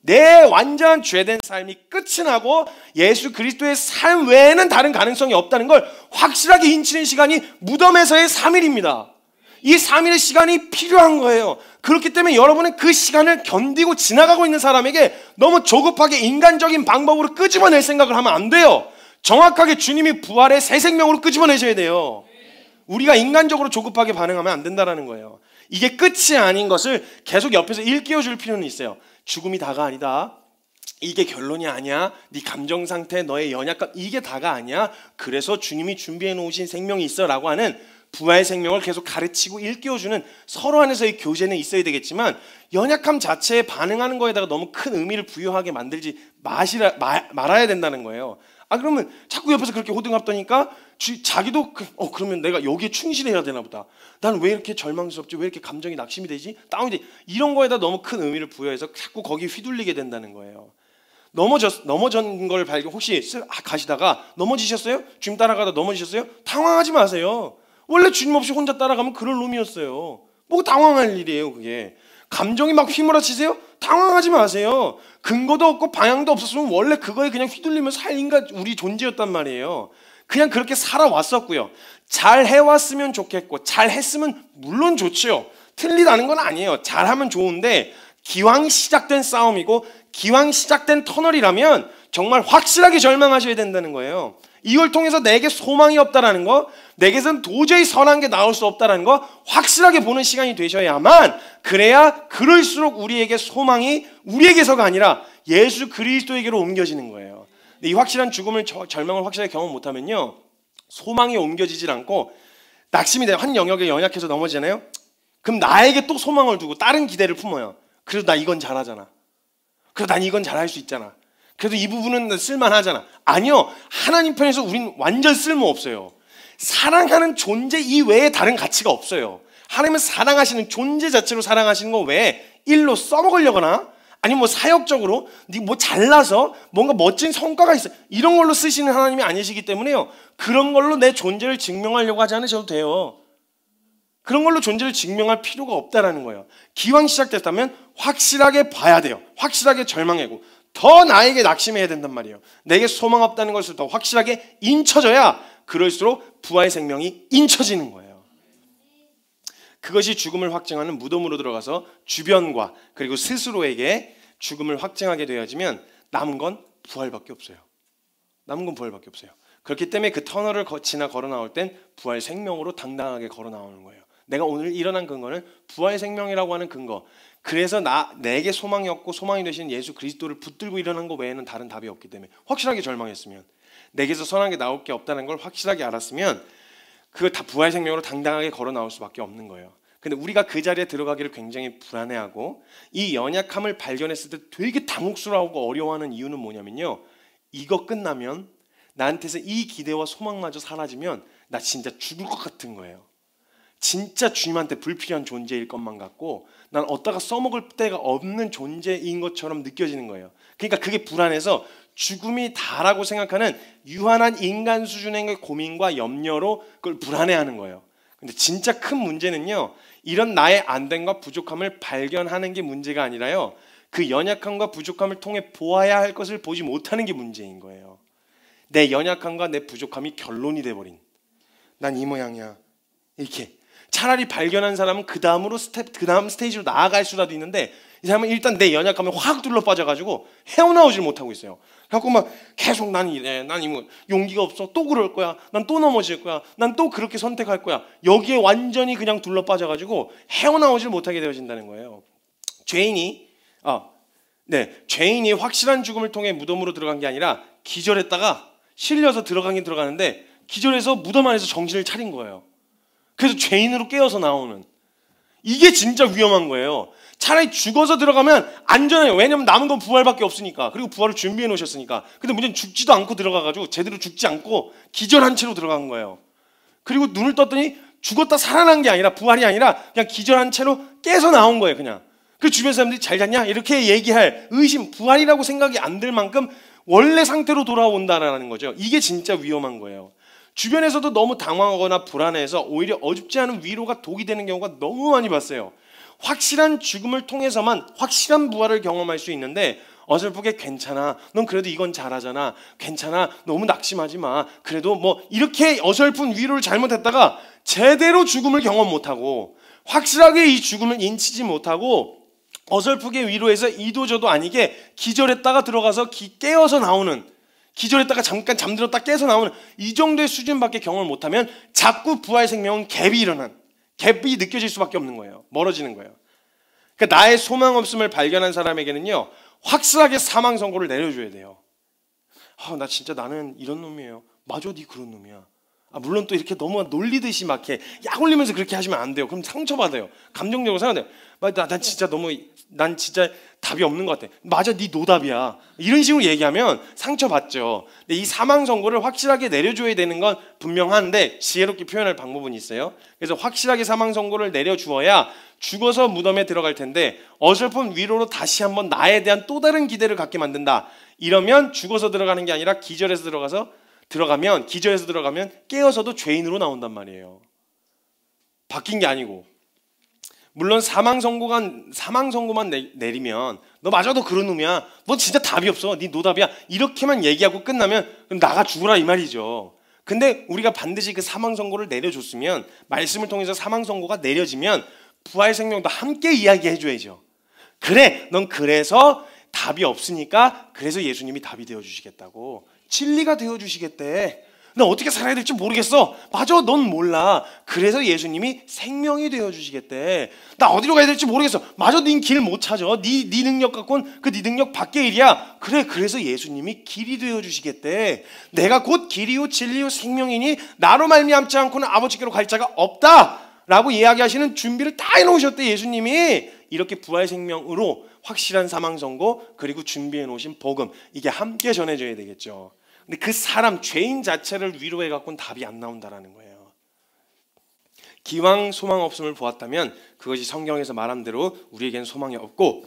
내 완전 죄된 삶이 끝이 나고 예수 그리스도의 삶 외에는 다른 가능성이 없다는 걸 확실하게 인치는 시간이 무덤에서의 3일입니다. 이 3일의 시간이 필요한 거예요. 그렇기 때문에 여러분은 그 시간을 견디고 지나가고 있는 사람에게 너무 조급하게 인간적인 방법으로 끄집어낼 생각을 하면 안 돼요. 정확하게 주님이 부활의 새 생명으로 끄집어내셔야 돼요. 우리가 인간적으로 조급하게 반응하면 안 된다는 거예요. 이게 끝이 아닌 것을 계속 옆에서 일깨워 줄 필요는 있어요. 죽음이 다가 아니다. 이게 결론이 아니야. 네 감정 상태, 너의 연약감, 이게 다가 아니야. 그래서 주님이 준비해 놓으신 생명이 있어 라고 하는 부활의 생명을 계속 가르치고 일깨워주는 서로 안에서의 교제는 있어야 되겠지만, 연약함 자체에 반응하는 거에다가 너무 큰 의미를 부여하게 만들지 말아야 된다는 거예요. 그러면 자꾸 옆에서 그렇게 호들갑떠니까 자기도 그러면 내가 여기에 충실해야 되나 보다. 난 왜 이렇게 절망스럽지? 왜 이렇게 감정이 낙심이 되지? 다운이 되지? 이런 거에다 너무 큰 의미를 부여해서 자꾸 거기에 휘둘리게 된다는 거예요. 넘어진 걸 발견, 혹시 가시다가 넘어지셨어요? 주님 따라가다 넘어지셨어요? 당황하지 마세요. 원래 주님 없이 혼자 따라가면 그럴 놈이었어요. 뭐 당황할 일이에요 그게. 감정이 막 휘몰아치세요? 당황하지 마세요. 근거도 없고 방향도 없었으면 원래 그거에 그냥 휘둘리면서 살 인간 우리 존재였단 말이에요. 그냥 그렇게 살아왔었고요. 잘 해왔으면 좋겠고 잘 했으면 물론 좋죠. 틀리다는 건 아니에요. 잘하면 좋은데 기왕 시작된 싸움이고 기왕 시작된 터널이라면 정말 확실하게 절망하셔야 된다는 거예요. 이걸 통해서 내게 소망이 없다라는 거, 내게선 도저히 선한 게 나올 수 없다라는 거 확실하게 보는 시간이 되셔야만, 그래야 그럴수록 우리에게 소망이 우리에게서가 아니라 예수 그리스도에게로 옮겨지는 거예요. 근데 이 확실한 죽음을 절망을 확실하게 경험 못하면요, 소망이 옮겨지질 않고 낙심이 돼요. 한 영역에 연약해서 넘어지잖아요. 그럼 나에게 또 소망을 두고 다른 기대를 품어요. 그래도 나 이건 잘하잖아. 그래도 난 이건 잘할 수 있잖아. 그래도 이 부분은 쓸만하잖아. 아니요. 하나님 편에서 우린 완전 쓸모없어요. 사랑하는 존재 이외에 다른 가치가 없어요. 하나님은 사랑하시는 존재 자체로 사랑하시는 거 외에 일로 써먹으려거나 아니면 뭐 사역적으로 뭐 잘나서 뭔가 멋진 성과가 있어 이런 걸로 쓰시는 하나님이 아니시기 때문에요. 그런 걸로 내 존재를 증명하려고 하지 않으셔도 돼요. 그런 걸로 존재를 증명할 필요가 없다라는 거예요. 기왕 시작됐다면 확실하게 봐야 돼요. 확실하게 절망하고 더 나에게 낙심해야 된단 말이에요. 내게 소망 없다는 것을 더 확실하게 인쳐져야 그럴수록 부활의 생명이 인쳐지는 거예요. 그것이 죽음을 확증하는 무덤으로 들어가서 주변과 그리고 스스로에게 죽음을 확증하게 되어지면 남은 건 부활밖에 없어요. 남은 건 부활밖에 없어요. 그렇기 때문에 그 터널을 지나 걸어 나올 땐 부활 생명으로 당당하게 걸어 나오는 거예요. 내가 오늘 일어난 근거는 부활 생명이라고 하는 근거. 그래서 내게 소망이 없고 소망이 되신 예수 그리스도를 붙들고 일어난 것 외에는 다른 답이 없기 때문에, 확실하게 절망했으면, 내게서 선한 게 나올 게 없다는 걸 확실하게 알았으면 그걸 다 부활 생명으로 당당하게 걸어 나올 수밖에 없는 거예요. 근데 우리가 그 자리에 들어가기를 굉장히 불안해하고 이 연약함을 발견했을 때 되게 당혹스러워하고 어려워하는 이유는 뭐냐면요, 이거 끝나면 나한테서 이 기대와 소망마저 사라지면 나 진짜 죽을 것 같은 거예요. 진짜 주님한테 불필요한 존재일 것만 같고 난 어디다가 써먹을 데가 없는 존재인 것처럼 느껴지는 거예요. 그러니까 그게 불안해서 죽음이 다라고 생각하는 유한한 인간 수준의 고민과 염려로 그걸 불안해하는 거예요. 근데 진짜 큰 문제는요, 이런 나의 안됨과 부족함을 발견하는 게 문제가 아니라요, 그 연약함과 부족함을 통해 보아야 할 것을 보지 못하는 게 문제인 거예요. 내 연약함과 내 부족함이 결론이 돼버린, 난 이 모양이야 이렇게 차라리 발견한 사람은 그 다음 스테이지로 나아갈 수라도 있는데, 이 사람은 일단 내 연약함에 확 둘러 빠져가지고 헤어나오질 못하고 있어요. 그래갖고 막 계속 난 이래, 난 이거 용기가 없어, 또 그럴 거야, 난 또 넘어질 거야, 난 또 그렇게 선택할 거야. 여기에 완전히 그냥 둘러 빠져가지고 헤어나오질 못하게 되어진다는 거예요. 죄인이 확실한 죽음을 통해 무덤으로 들어간 게 아니라 기절했다가 실려서 들어가긴 들어가는데 기절해서 무덤 안에서 정신을 차린 거예요. 그래서 죄인으로 깨어서 나오는, 이게 진짜 위험한 거예요. 차라리 죽어서 들어가면 안전해요. 왜냐면 남은 건 부활밖에 없으니까. 그리고 부활을 준비해 놓으셨으니까. 근데 문제는 죽지도 않고 들어가가지고 제대로 죽지 않고 기절한 채로 들어간 거예요. 그리고 눈을 떴더니 죽었다 살아난 게 아니라, 부활이 아니라 그냥 기절한 채로 깨서 나온 거예요. 그냥. 그 주변 사람들이 잘 잤냐? 이렇게 얘기할 의심, 부활이라고 생각이 안 들 만큼 원래 상태로 돌아온다라는 거죠. 이게 진짜 위험한 거예요. 주변에서도 너무 당황하거나 불안해서 오히려 어줍지 않은 위로가 독이 되는 경우가 너무 많이 봤어요. 확실한 죽음을 통해서만 확실한 부활을 경험할 수 있는데 어설프게 괜찮아, 넌 그래도 이건 잘하잖아, 괜찮아, 너무 낙심하지 마, 그래도 뭐 이렇게 어설픈 위로를 잘못했다가 제대로 죽음을 경험 못하고 확실하게 이 죽음을 인치지 못하고 어설프게 위로해서 이도저도 아니게 기절했다가 들어가서 깨어서 나오는, 기절했다가 잠깐 잠들었다 깨서 나오는 이 정도의 수준밖에 경험을 못하면 자꾸 부활 생명은 갭이 느껴질 수밖에 없는 거예요. 멀어지는 거예요. 그러니까 나의 소망 없음을 발견한 사람에게는요, 확실하게 사망 선고를 내려줘야 돼요. 나 진짜 나는 이런 놈이에요. 맞아, 네 그런 놈이야. 물론 또 이렇게 너무 놀리듯이 막 이렇게 약 올리면서 그렇게 하시면 안 돼요. 그럼 상처받아요. 감정적으로 생각해요. 난 진짜 답이 없는 것 같아. 맞아, 네 노답이야. 이런 식으로 얘기하면 상처받죠. 근데 이 사망 선고를 확실하게 내려줘야 되는 건 분명한데 지혜롭게 표현할 방법은 있어요. 그래서 확실하게 사망 선고를 내려주어야 죽어서 무덤에 들어갈 텐데 어설픈 위로로 다시 한번 나에 대한 또 다른 기대를 갖게 만든다. 이러면 죽어서 들어가는 게 아니라 기절해서 들어가면 깨어서도 죄인으로 나온단 말이에요. 바뀐 게 아니고. 물론 사망 선고만 내리면 너 맞아도 그런 놈이야, 너 진짜 답이 없어, 네 노답이야, 이렇게만 얘기하고 끝나면 그럼 나가 죽으라 이 말이죠. 근데 우리가 반드시 그 사망 선고를 내려줬으면, 말씀을 통해서 사망 선고가 내려지면 부활 생명도 함께 이야기해 줘야죠. 그래, 넌 그래서 답이 없으니까 그래서 예수님이 답이 되어 주시겠다고, 진리가 되어 주시겠대. 나 어떻게 살아야 될지 모르겠어. 맞아, 넌 몰라. 그래서 예수님이 생명이 되어 주시겠대. 나 어디로 가야 될지 모르겠어. 맞아, 네 길 못 찾아. 네 능력 갖고는 네 능력 밖의 일이야. 그래, 그래서 예수님이 길이 되어 주시겠대. 내가 곧 길이요 진리요 생명이니 나로 말미암지 않고는 아버지께로 갈 자가 없다 라고 이야기하시는 준비를 다 해놓으셨대, 예수님이. 이렇게 부활 생명으로 확실한 사망 선고, 그리고 준비해 놓으신 복음, 이게 함께 전해져야 되겠죠. 근데 그 사람, 죄인 자체를 위로해 갖고는 답이 안 나온다라는 거예요. 기왕 소망 없음을 보았다면 그것이 성경에서 말한 대로 우리에겐 소망이 없고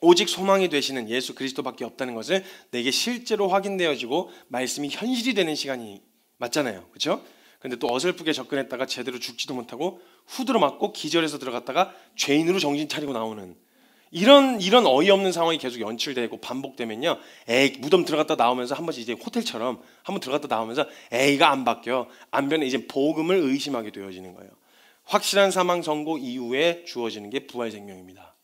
오직 소망이 되시는 예수 그리스도밖에 없다는 것을 내게 실제로 확인되어지고 말씀이 현실이 되는 시간이 맞잖아요. 그렇죠? 근데 또 어설프게 접근했다가 제대로 죽지도 못하고 후드로 맞고 기절해서 들어갔다가 죄인으로 정신 차리고 나오는 이런 어이없는 상황이 계속 연출되고 반복되면요, 무덤 들어갔다 나오면서 한 번씩 이제 호텔처럼 한번 들어갔다 나오면서 이가 안 바뀌어, 안 변해, 이제 복음을 의심하게 되어지는 거예요. 확실한 사망 선고 이후에 주어지는 게 부활 생명입니다.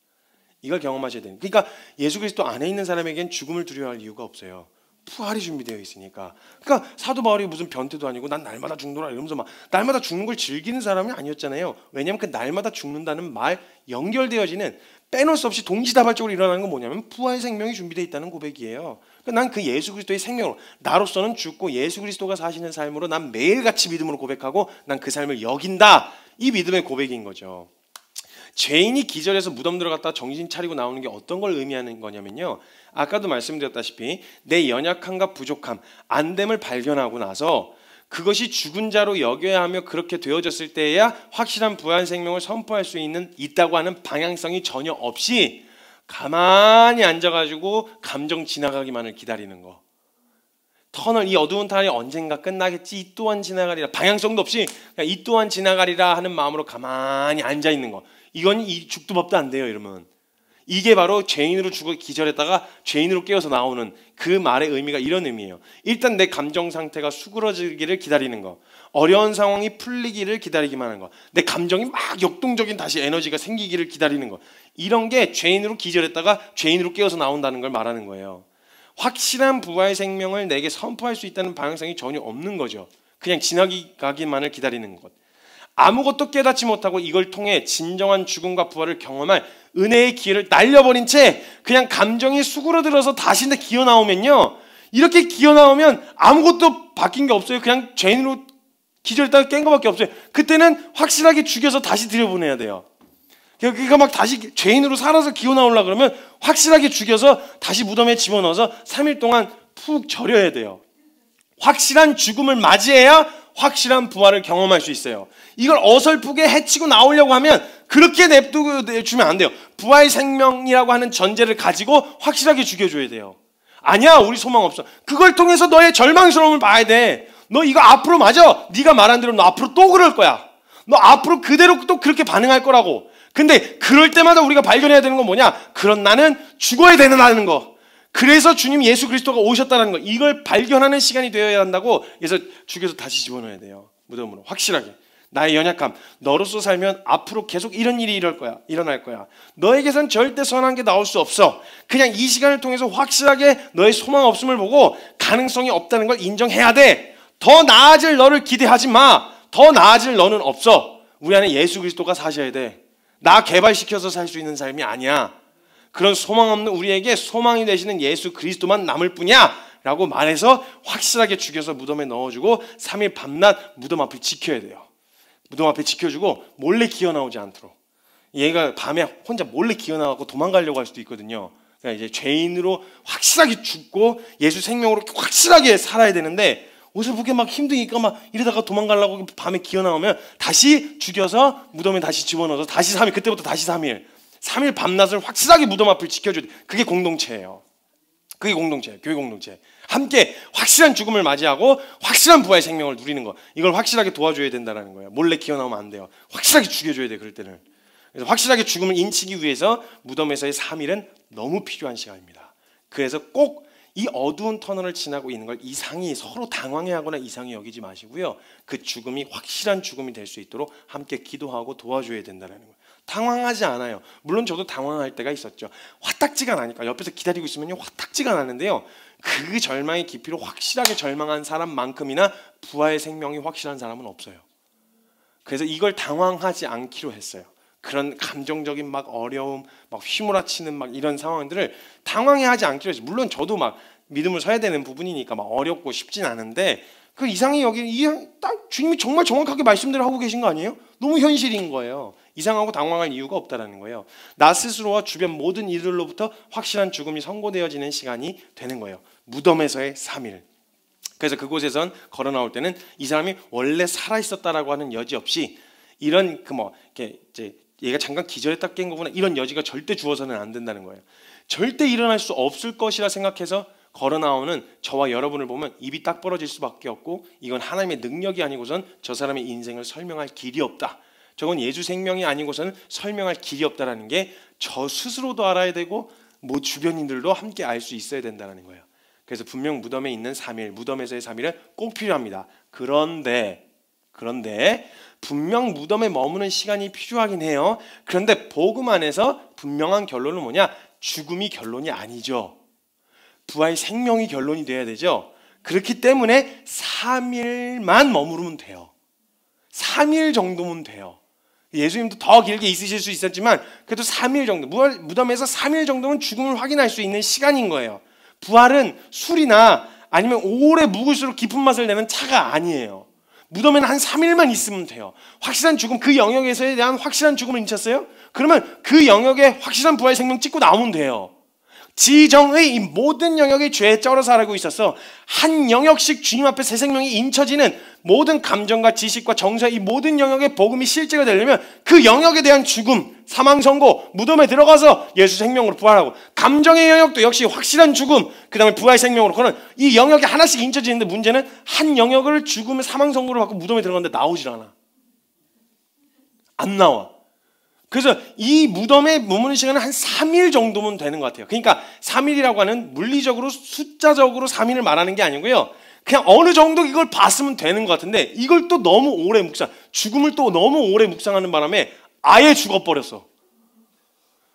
이걸 경험하셔야 돼요. 그러니까 예수 그리스도 안에 있는 사람에겐 죽음을 두려워할 이유가 없어요. 부활이 준비되어 있으니까. 그러니까 사도 바울이 무슨 변태도 아니고 난 날마다 죽노라 이러면서 막 날마다 죽는 걸 즐기는 사람이 아니었잖아요. 왜냐하면 그 날마다 죽는다는 말 연결되어지는, 빼놓을 수 없이 동시다발적으로 일어나는 건 뭐냐면 부활 생명이 준비되어 있다는 고백이에요. 그러니까 난 그 예수 그리스도의 생명으로, 나로서는 죽고 예수 그리스도가 사시는 삶으로 난 매일같이 믿음으로 고백하고 난 그 삶을 여긴다, 이 믿음의 고백인 거죠. 죄인이 기절해서 무덤 들어갔다 정신 차리고 나오는 게 어떤 걸 의미하는 거냐면요, 아까도 말씀드렸다시피 내 연약함과 부족함, 안됨을 발견하고 나서 그것이 죽은 자로 여겨야 하며 그렇게 되어졌을 때에야 확실한 부활 생명을 선포할 수 있다고 하는 방향성이 전혀 없이 가만히 앉아가지고 감정 지나가기만을 기다리는 거. 이 어두운 터널이 언젠가 끝나겠지, 이 또한 지나가리라, 방향성도 없이 그냥 이 또한 지나가리라 하는 마음으로 가만히 앉아있는 거. 이건 이 죽도 법도 안 돼요, 이러면. 이게 바로 죄인으로 죽어 기절했다가 죄인으로 깨어서 나오는 그 말의 의미가 이런 의미예요. 일단 내 감정 상태가 수그러지기를 기다리는 거, 어려운 상황이 풀리기를 기다리기만 하는 거, 내 감정이 막 역동적인 다시 에너지가 생기기를 기다리는 거, 이런 게 죄인으로 기절했다가 죄인으로 깨어서 나온다는 걸 말하는 거예요. 확실한 부활 생명을 내게 선포할 수 있다는 방향성이 전혀 없는 거죠. 그냥 지나가기만을 기다리는 것. 아무것도 깨닫지 못하고 이걸 통해 진정한 죽음과 부활을 경험할 은혜의 기회를 날려버린 채 그냥 감정이 수그러들어서 다시 기어 나오면요, 이렇게 기어 나오면 아무것도 바뀐 게 없어요. 그냥 죄인으로 기절했다가 깬 거밖에 없어요. 그때는 확실하게 죽여서 다시 들여보내야 돼요. 그러니까 막 다시 죄인으로 살아서 기어 나오려고 그러면 확실하게 죽여서 다시 무덤에 집어넣어서 3일 동안 푹 절여야 돼요. 확실한 죽음을 맞이해야 확실한 부활을 경험할 수 있어요. 이걸 어설프게 해치고 나오려고 하면 그렇게 냅두고 주면 안 돼요. 부활 생명이라고 하는 전제를 가지고 확실하게 죽여줘야 돼요. 아니야, 우리 소망 없어. 그걸 통해서 너의 절망스러움을 봐야 돼. 너 이거 앞으로 맞아. 네가 말한 대로 너 앞으로 또 그럴 거야. 너 앞으로 그대로 또 그렇게 반응할 거라고. 근데 그럴 때마다 우리가 발견해야 되는 건 뭐냐? 그런 나는 죽어야 되는 거. 그래서 주님 예수 그리스도가 오셨다는 거. 이걸 발견하는 시간이 되어야 한다고. 그래서 죽여서 다시 집어넣어야 돼요. 무덤으로. 확실하게. 나의 연약함. 너로서 살면 앞으로 계속 이런 일이 일어날 거야. 너에게선 절대 선한 게 나올 수 없어. 그냥 이 시간을 통해서 확실하게 너의 소망 없음을 보고 가능성이 없다는 걸 인정해야 돼. 더 나아질 너를 기대하지 마. 더 나아질 너는 없어. 우리 안에 예수 그리스도가 사셔야 돼. 나 개발시켜서 살 수 있는 삶이 아니야. 그런 소망 없는 우리에게 소망이 되시는 예수 그리스도만 남을 뿐이야 라고 말해서 확실하게 죽여서 무덤에 넣어주고 3일 밤낮 무덤 앞을 지켜야 돼요. 무덤 앞에 지켜주고 몰래 기어나오지 않도록. 얘가 밤에 혼자 몰래 기어나가고 도망가려고 할 수도 있거든요. 그러니까 이제 죄인으로 확실하게 죽고 예수 생명으로 확실하게 살아야 되는데 옷을 보기 막 힘드니까 막 이러다가 도망가려고 밤에 기어나오면 다시 죽여서 무덤에 다시 집어넣어서 다시 3일, 그때부터 다시 3일. 3일 밤낮을 확실하게 무덤 앞을 지켜줘야 돼. 그게 공동체예요. 그게 공동체예요. 교회 공동체. 함께 확실한 죽음을 맞이하고 확실한 부활의 생명을 누리는 거. 이걸 확실하게 도와줘야 된다는 거예요. 몰래 기어나오면 안 돼요. 확실하게 죽여줘야 돼. 그럴 때는. 그래서 확실하게 죽음을 인치기 위해서 무덤에서의 3일은 너무 필요한 시간입니다. 그래서 꼭 이 어두운 터널을 지나고 있는 걸 이상히 서로 당황해하거나 이상히 여기지 마시고요. 그 죽음이 확실한 죽음이 될 수 있도록 함께 기도하고 도와줘야 된다는 거예요. 당황하지 않아요. 물론 저도 당황할 때가 있었죠. 화딱지가 나니까 옆에서 기다리고 있으면 화딱지가 나는데요. 그 절망의 깊이로 확실하게 절망한 사람만큼이나 부활의 생명이 확실한 사람은 없어요. 그래서 이걸 당황하지 않기로 했어요. 그런 감정적인 막 어려움, 막 휘몰아치는 막 이런 상황들을 당황해하지 않기로 했어요. 물론 저도 막 믿음을 서야 되는 부분이니까 막 어렵고 쉽진 않은데 그 이상히 여기 딱 주님이 정말 정확하게 말씀대로 하고 계신 거 아니에요? 너무 현실인 거예요. 이상하고 당황할 이유가 없다라는 거예요. 나 스스로와 주변 모든 이들로부터 확실한 죽음이 선고되어지는 시간이 되는 거예요. 무덤에서의 3일. 그래서 그곳에선 걸어 나올 때는 이 사람이 원래 살아 있었다라고 하는 여지 없이 이런 이렇게 이제 얘가 잠깐 기절했다 깬 거구나 이런 여지가 절대 주어서는 안 된다는 거예요. 절대 일어날 수 없을 것이라 생각해서 걸어 나오는 저와 여러분을 보면 입이 딱 벌어질 수밖에 없고 이건 하나님의 능력이 아니고선 저 사람의 인생을 설명할 길이 없다. 저건 예수 생명이 아니고서는 설명할 길이 없다라는 게 저 스스로도 알아야 되고 뭐 주변인들도 함께 알 수 있어야 된다는 거예요. 그래서 분명 무덤에 있는 3일, 무덤에서의 3일은 꼭 필요합니다. 그런데 분명 무덤에 머무는 시간이 필요하긴 해요. 그런데 복음 안에서 분명한 결론은 뭐냐? 죽음이 결론이 아니죠. 부활 생명이 결론이 돼야 되죠. 그렇기 때문에 3일만 머무르면 돼요. 3일 정도면 돼요. 예수님도 더 길게 있으실 수 있었지만 그래도 3일 정도, 무덤에서 3일 정도면 죽음을 확인할 수 있는 시간인 거예요. 부활은 술이나 아니면 오래 묵을수록 깊은 맛을 내는 차가 아니에요. 무덤에는 한 3일만 있으면 돼요. 확실한 죽음, 그 영역에서에 대한 확실한 죽음을 인쳤어요? 그러면 그 영역에 확실한 부활 생명 찍고 나오면 돼요. 지정의 이 모든 영역의 죄에 쩔어 살고 있어서 한 영역씩 주님 앞에 새 생명이 인쳐지는 모든 감정과 지식과 정서의 이 모든 영역의 복음이 실제가 되려면 그 영역에 대한 죽음, 사망 선고, 무덤에 들어가서 예수 생명으로 부활하고 감정의 영역도 역시 확실한 죽음, 그 다음에 부활 생명으로 그런 이 영역에 하나씩 인쳐지는데 문제는 한 영역을 죽음의 사망 선고를 받고 무덤에 들어갔는데 나오질 않아. 안 나와. 그래서 이 무덤에 머무는 시간은 한 3일 정도면 되는 것 같아요. 그러니까 3일이라고 하는 물리적으로 숫자적으로 3일을 말하는 게 아니고요. 그냥 어느 정도 이걸 봤으면 되는 것 같은데 이걸 또 너무 오래 죽음을 또 너무 오래 묵상하는 바람에 아예 죽어버렸어.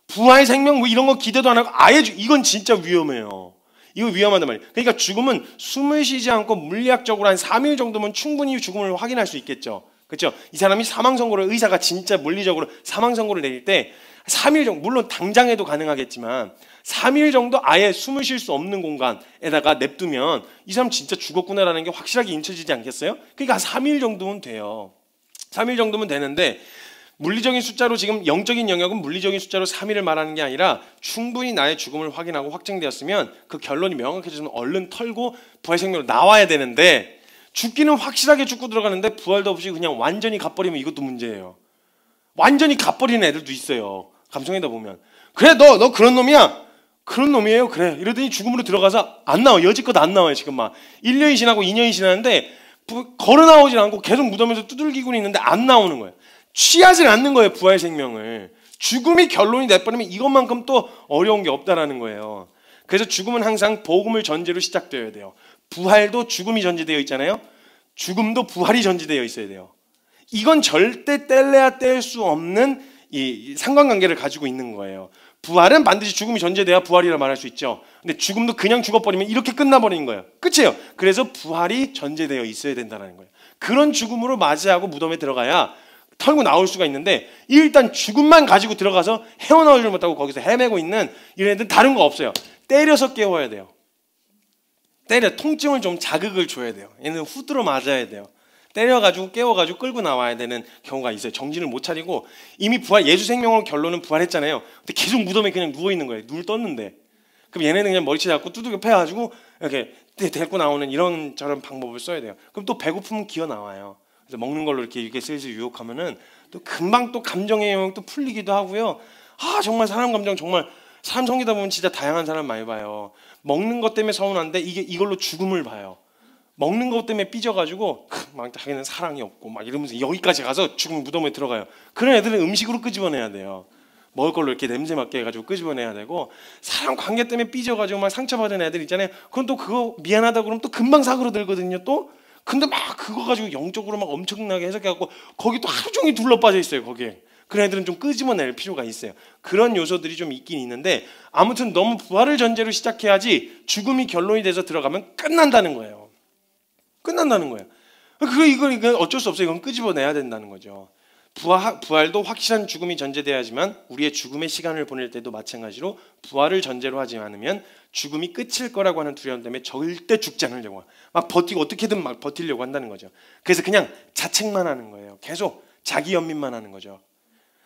부활 생명 뭐 이런 거 기대도 안 하고 아예 이건 진짜 위험해요. 이거 위험하단 말이에요. 그러니까 죽음은 숨을 쉬지 않고 물리학적으로 한 3일 정도면 충분히 죽음을 확인할 수 있겠죠. 그렇죠? 이 사람이 사망 선고를 의사가 진짜 물리적으로 사망 선고를 내릴 때 3일 정도, 물론 당장에도 가능하겠지만 3일 정도 아예 숨을 쉴 수 없는 공간에다가 냅두면 이 사람 진짜 죽었구나라는 게 확실하게 인쳐지지 않겠어요? 그러니까 3일 정도면 돼요. 3일 정도면 되는데 물리적인 숫자로 지금 영적인 영역은 물리적인 숫자로 3일을 말하는 게 아니라 충분히 나의 죽음을 확인하고 확정되었으면 그 결론이 명확해지면 얼른 털고 부활생명으로 나와야 되는데 죽기는 확실하게 죽고 들어가는데 부활도 없이 그냥 완전히 가버리면 이것도 문제예요. 완전히 가버리는 애들도 있어요. 감성에다 보면. 그래 너 그런 놈이야? 그런 놈이에요? 그래. 이러더니 죽음으로 들어가서 안 나와. 여지껏 안 나와요. 지금 막 1년이 지나고 2년이 지나는데 걸어 나오질 않고 계속 무덤에서 두들기고 있는데 안 나오는 거예요. 취하질 않는 거예요. 부활 생명을. 죽음이 결론이 돼버리면 이것만큼 또 어려운 게 없다라는 거예요. 그래서 죽음은 항상 복음을 전제로 시작되어야 돼요. 부활도 죽음이 전제되어 있잖아요. 죽음도 부활이 전제되어 있어야 돼요. 이건 절대 뗄래야 뗄 수 없는 이 상관관계를 가지고 있는 거예요. 부활은 반드시 죽음이 전제돼야 부활이라 말할 수 있죠. 근데 죽음도 그냥 죽어버리면 이렇게 끝나버리는 거예요. 끝이에요. 그래서 부활이 전제되어 있어야 된다는 거예요. 그런 죽음으로 맞이하고 무덤에 들어가야 털고 나올 수가 있는데, 일단 죽음만 가지고 들어가서 헤어나오지를 못하고 거기서 헤매고 있는 이런 애들은 다른 거 없어요. 때려서 깨워야 돼요. 통증을 좀 자극을 줘야 돼요. 얘는 후드로 맞아야 돼요. 때려가지고 깨워가지고 끌고 나와야 되는 경우가 있어요. 정신을 못 차리고 이미 부활, 예수 생명으로 결론은 부활했잖아요. 근데 계속 무덤에 그냥 누워 있는 거예요. 눈을 떴는데. 그럼 얘네는 그냥 머리채 잡고 두들겨 패가지고 이렇게 데리고 나오는 이런 저런 방법을 써야 돼요. 그럼 또 배고프면 기어 나와요. 그래서 먹는 걸로 이렇게 슬슬 유혹하면은 또 금방 또 감정의 영향도 풀리기도 하고요. 정말 사람 감정, 정말 사람 섬기다 보면 진짜 다양한 사람 많이 봐요. 먹는 것 때문에 서운한데 이걸로 죽음을 봐요. 먹는 것 때문에 삐져가지고 막 자기는 사랑이 없고 막 이러면서 여기까지 가서 죽음 무덤에 들어가요. 그런 애들은 음식으로 끄집어내야 돼요. 먹을 걸로 이렇게 냄새 맡게 해가지고 끄집어내야 되고, 사람 관계 때문에 삐져가지고 막 상처받은 애들 있잖아요. 그건 또 그거 미안하다 그러면 또 금방 사그러들거든요. 또 근데 막 그거 가지고 영적으로 막 엄청나게 해석해갖고 거기 또 하루 종일 둘러빠져 있어요. 거기에. 그런 애들은 좀 끄집어낼 필요가 있어요. 그런 요소들이 좀 있긴 있는데, 아무튼 너무 부활을 전제로 시작해야지 죽음이 결론이 돼서 들어가면 끝난다는 거예요. 끝난다는 거예요. 이건 어쩔 수 없어요. 이건 끄집어내야 된다는 거죠. 부활도 확실한 죽음이 전제돼야지만 우리의 죽음의 시간을 보낼 때도 마찬가지로 부활을 전제로 하지 않으면 죽음이 끝일 거라고 하는 두려움 때문에 절대 죽지 않으려고 막 버티고 어떻게든 막 버티려고 한다는 거죠. 그래서 그냥 자책만 하는 거예요. 계속 자기 연민만 하는 거죠.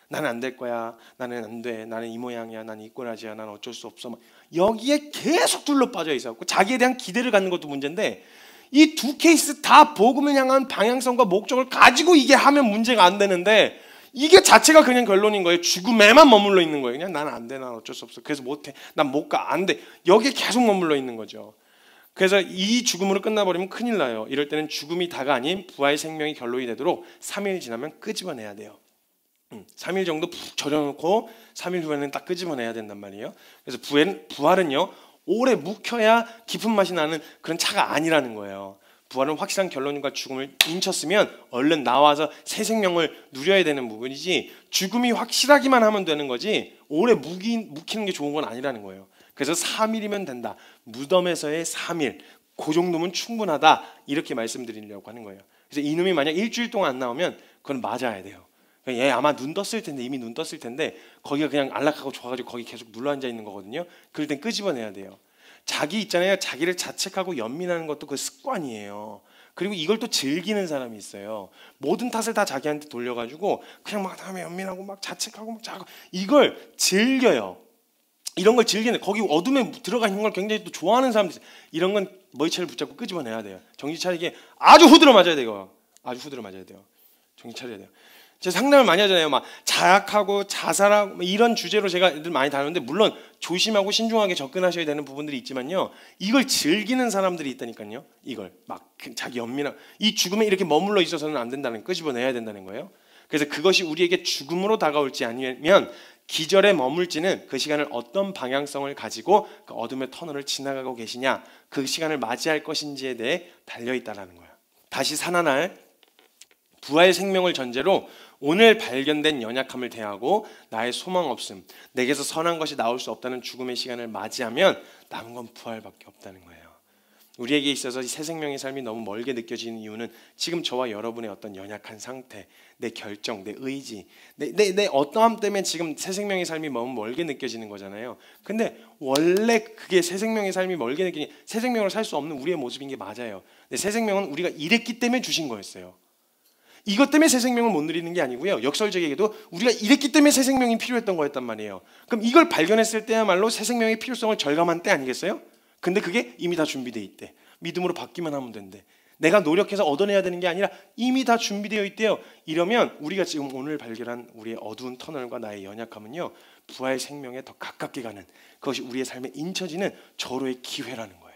나는 안 될 거야. 나는 안 돼. 나는 이 모양이야. 나는 이 꼬라지야. 나는 어쩔 수 없어. 여기에 계속 둘러빠져 있었고, 자기에 대한 기대를 갖는 것도 문제인데, 이 두 케이스 다 복음을 향한 방향성과 목적을 가지고 이게 하면 문제가 안 되는데, 이게 자체가 그냥 결론인 거예요. 죽음에만 머물러 있는 거예요. 그냥 나는 안 돼. 난 어쩔 수 없어. 그래서 못해. 난 못 가. 안 돼. 여기에 계속 머물러 있는 거죠. 그래서 이 죽음으로 끝나버리면 큰일 나요. 이럴 때는 죽음이 다가 아닌 부활 생명이 결론이 되도록 3일 지나면 끄집어내야 돼요. 3일 정도 푹 절여놓고 3일 후에는 딱 끄집어내야 된단 말이에요. 그래서 부활은요, 오래 묵혀야 깊은 맛이 나는 그런 차가 아니라는 거예요. 부활은 확실한 결론과 죽음을 인쳤으면 얼른 나와서 새 생명을 누려야 되는 부분이지, 죽음이 확실하기만 하면 되는 거지 오래 묵히는 게 좋은 건 아니라는 거예요. 그래서 3일이면 된다. 무덤에서의 3일, 그 정도면 충분하다. 이렇게 말씀드리려고 하는 거예요. 그래서 이놈이 만약 일주일 동안 안 나오면 그건 맞아야 돼요. 얘 아마 눈 떴을 텐데, 이미 눈 떴을 텐데 거기가 그냥 안락하고 좋아가지고 거기 계속 눌러 앉아 있는 거거든요. 그럴 땐 끄집어내야 돼요. 자기 있잖아요. 자기를 자책하고 연민하는 것도 그 습관이에요. 그리고 이걸 또 즐기는 사람이 있어요. 모든 탓을 다 자기한테 돌려가지고 그냥 막 다음에 연민하고 막 자책하고 막 자고, 이걸 즐겨요. 이런 걸 즐기는, 거기 어둠에 들어가 있는 걸 굉장히 또 좋아하는 사람들 있어요. 이런 건 머리채를 붙잡고 끄집어내야 돼요. 정신 차리게 아주 후드로 맞아야 돼요. 아주 후드로 맞아야 돼요. 정신 차려야 돼요. 제가 상담을 많이 하잖아요. 막 자학하고 자살하고 이런 주제로 제가 애들 많이 다루는데, 물론 조심하고 신중하게 접근하셔야 되는 부분들이 있지만요, 이걸 즐기는 사람들이 있다니까요. 이걸 막 자기 연민하고 이 죽음에 이렇게 머물러 있어서는 안 된다는, 끄집어내야 된다는 거예요. 그래서 그것이 우리에게 죽음으로 다가올지 아니면 기절에 머물지는 그 시간을 어떤 방향성을 가지고 그 어둠의 터널을 지나가고 계시냐, 그 시간을 맞이할 것인지에 대해 달려있다는 거예요. 다시 살아날 부활 생명을 전제로 오늘 발견된 연약함을 대하고 나의 소망 없음, 내게서 선한 것이 나올 수 없다는 죽음의 시간을 맞이하면 남은 건 부활밖에 없다는 거예요. 우리에게 있어서 새 생명의 삶이 너무 멀게 느껴지는 이유는 지금 저와 여러분의 어떤 연약한 상태, 내 결정, 내 의지, 내 어떠함 때문에 지금 새 생명의 삶이 너무 멀게 느껴지는 거잖아요. 근데 원래 그게 새 생명의 삶이 멀게 느끼니 새 생명으로 살 수 없는 우리의 모습인 게 맞아요. 근데 새 생명은 우리가 이랬기 때문에 주신 거였어요. 이것 때문에 새 생명을 못 누리는 게 아니고요, 역설적이게도 우리가 이랬기 때문에 새 생명이 필요했던 거였단 말이에요. 그럼 이걸 발견했을 때야말로 새 생명의 필요성을 절감한 때 아니겠어요? 근데 그게 이미 다 준비되어 있대. 믿음으로 받기만 하면 된대. 내가 노력해서 얻어내야 되는 게 아니라 이미 다 준비되어 있대요. 이러면 우리가 지금 오늘 발견한 우리의 어두운 터널과 나의 연약함은요, 부활 생명에 더 가깝게 가는, 그것이 우리의 삶에 인쳐지는 절호의 기회라는 거예요.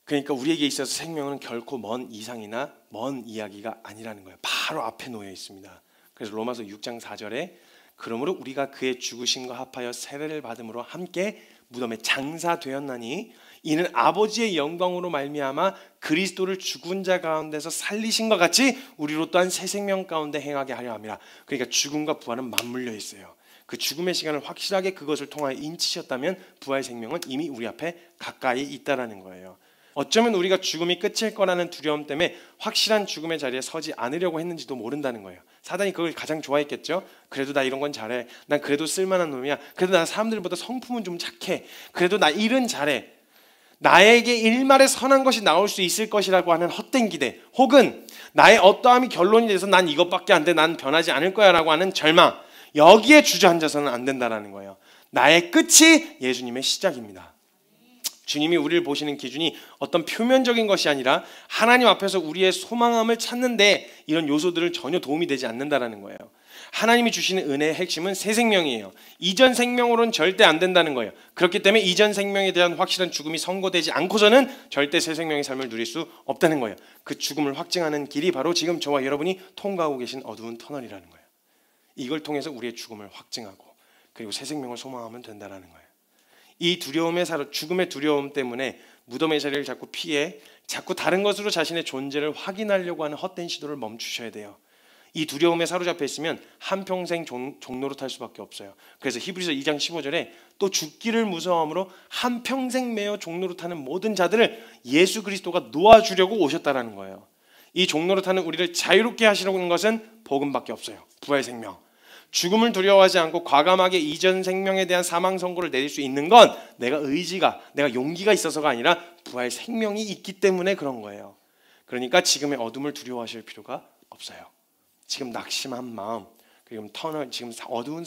그러니까 우리에게 있어서 생명은 결코 먼 이상이나 먼 이야기가 아니라는 거예요. 바로 앞에 놓여 있습니다. 그래서 로마서 6장 4절에 그러므로 우리가 그의 죽으심과 합하여 세례를 받음으로 함께 무덤에 장사되었나니 이는 아버지의 영광으로 말미암아 그리스도를 죽은 자 가운데서 살리신 것 같이 우리로 또한 새 생명 가운데 행하게 하려 함이라. 그러니까 죽음과 부활은 맞물려 있어요. 그 죽음의 시간을 확실하게 그것을 통하여 인치셨다면 부활 생명은 이미 우리 앞에 가까이 있다라는 거예요. 어쩌면 우리가 죽음이 끝일 거라는 두려움 때문에 확실한 죽음의 자리에 서지 않으려고 했는지도 모른다는 거예요. 사단이 그걸 가장 좋아했겠죠. 그래도 나 이런 건 잘해. 난 그래도 쓸만한 놈이야. 그래도 나 사람들보다 성품은 좀 착해. 그래도 나 일은 잘해. 나에게 일말의 선한 것이 나올 수 있을 것이라고 하는 헛된 기대, 혹은 나의 어떠함이 결론이 돼서 난 이것밖에 안 돼, 난 변하지 않을 거야 라고 하는 절망, 여기에 주저앉아서는 안 된다는 거예요. 나의 끝이 예수님의 시작입니다. 주님이 우리를 보시는 기준이 어떤 표면적인 것이 아니라 하나님 앞에서 우리의 소망함을 찾는데 이런 요소들을 전혀 도움이 되지 않는다는 거예요. 하나님이 주시는 은혜의 핵심은 새 생명이에요. 이전 생명으로는 절대 안 된다는 거예요. 그렇기 때문에 이전 생명에 대한 확실한 죽음이 선고되지 않고서는 절대 새 생명의 삶을 누릴 수 없다는 거예요. 그 죽음을 확증하는 길이 바로 지금 저와 여러분이 통과하고 계신 어두운 터널이라는 거예요. 이걸 통해서 우리의 죽음을 확증하고 그리고 새 생명을 소망하면 된다는 거예요. 이 두려움에 죽음의 두려움 때문에 무덤의 자리를 자꾸 피해 자꾸 다른 것으로 자신의 존재를 확인하려고 하는 헛된 시도를 멈추셔야 돼요. 이 두려움에 사로잡혀 있으면 한평생 종노릇할 수밖에 없어요. 그래서 히브리서 2장 15절에 또 죽기를 무서워함으로 한평생 매어 종노릇하는 모든 자들을 예수 그리스도가 놓아주려고 오셨다라는 거예요. 이 종노릇하는 우리를 자유롭게 하시려는 것은 복음밖에 없어요. 부활 생명. 죽음을 두려워하지 않고 과감하게 이전 생명에 대한 사망 선고를 내릴 수 있는 건 내가 용기가 있어서가 아니라 부활 생명이 있기 때문에 그런 거예요. 그러니까 지금의 어둠을 두려워하실 필요가 없어요. 지금 낙심한 마음, 그리고 지금 어두운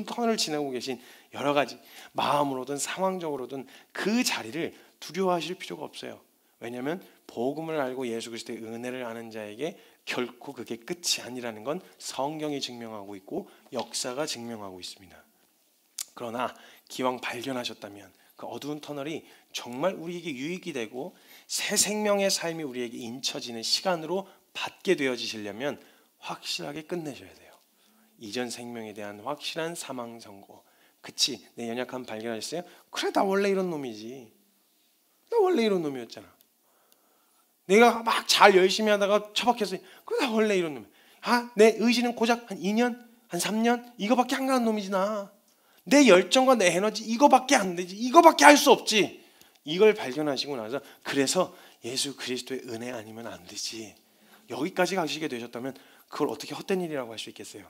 터널을 지나고 계신 여러 가지 마음으로든 상황적으로든 그 자리를 두려워하실 필요가 없어요. 왜냐하면 복음을 알고 예수 그리스도의 은혜를 아는 자에게 결코 그게 끝이 아니라는 건 성경이 증명하고 있고 역사가 증명하고 있습니다. 그러나 기왕 발견하셨다면 그 어두운 터널이 정말 우리에게 유익이 되고 새 생명의 삶이 우리에게 인쳐지는 시간으로 받게 되어지시려면 확실하게 끝내셔야 돼요. 이전 생명에 대한 확실한 사망 선고. 그치, 내 연약함 발견하셨어요? 그래, 나 원래 이런 놈이지. 나 원래 이런 놈이었잖아. 내가 막 잘 열심히 하다가 처박혔어요. 그래, 나 원래 이런 놈이야. 내 의지는 고작 한 2년? 한 3년? 이거밖에 안 가는 놈이지 나. 내 열정과 내 에너지 이거밖에 안 되지. 이거밖에 할 수 없지. 이걸 발견하시고 나서 그래서 예수 그리스도의 은혜 아니면 안 되지. 여기까지 가시게 되셨다면 그걸 어떻게 헛된 일이라고 할 수 있겠어요?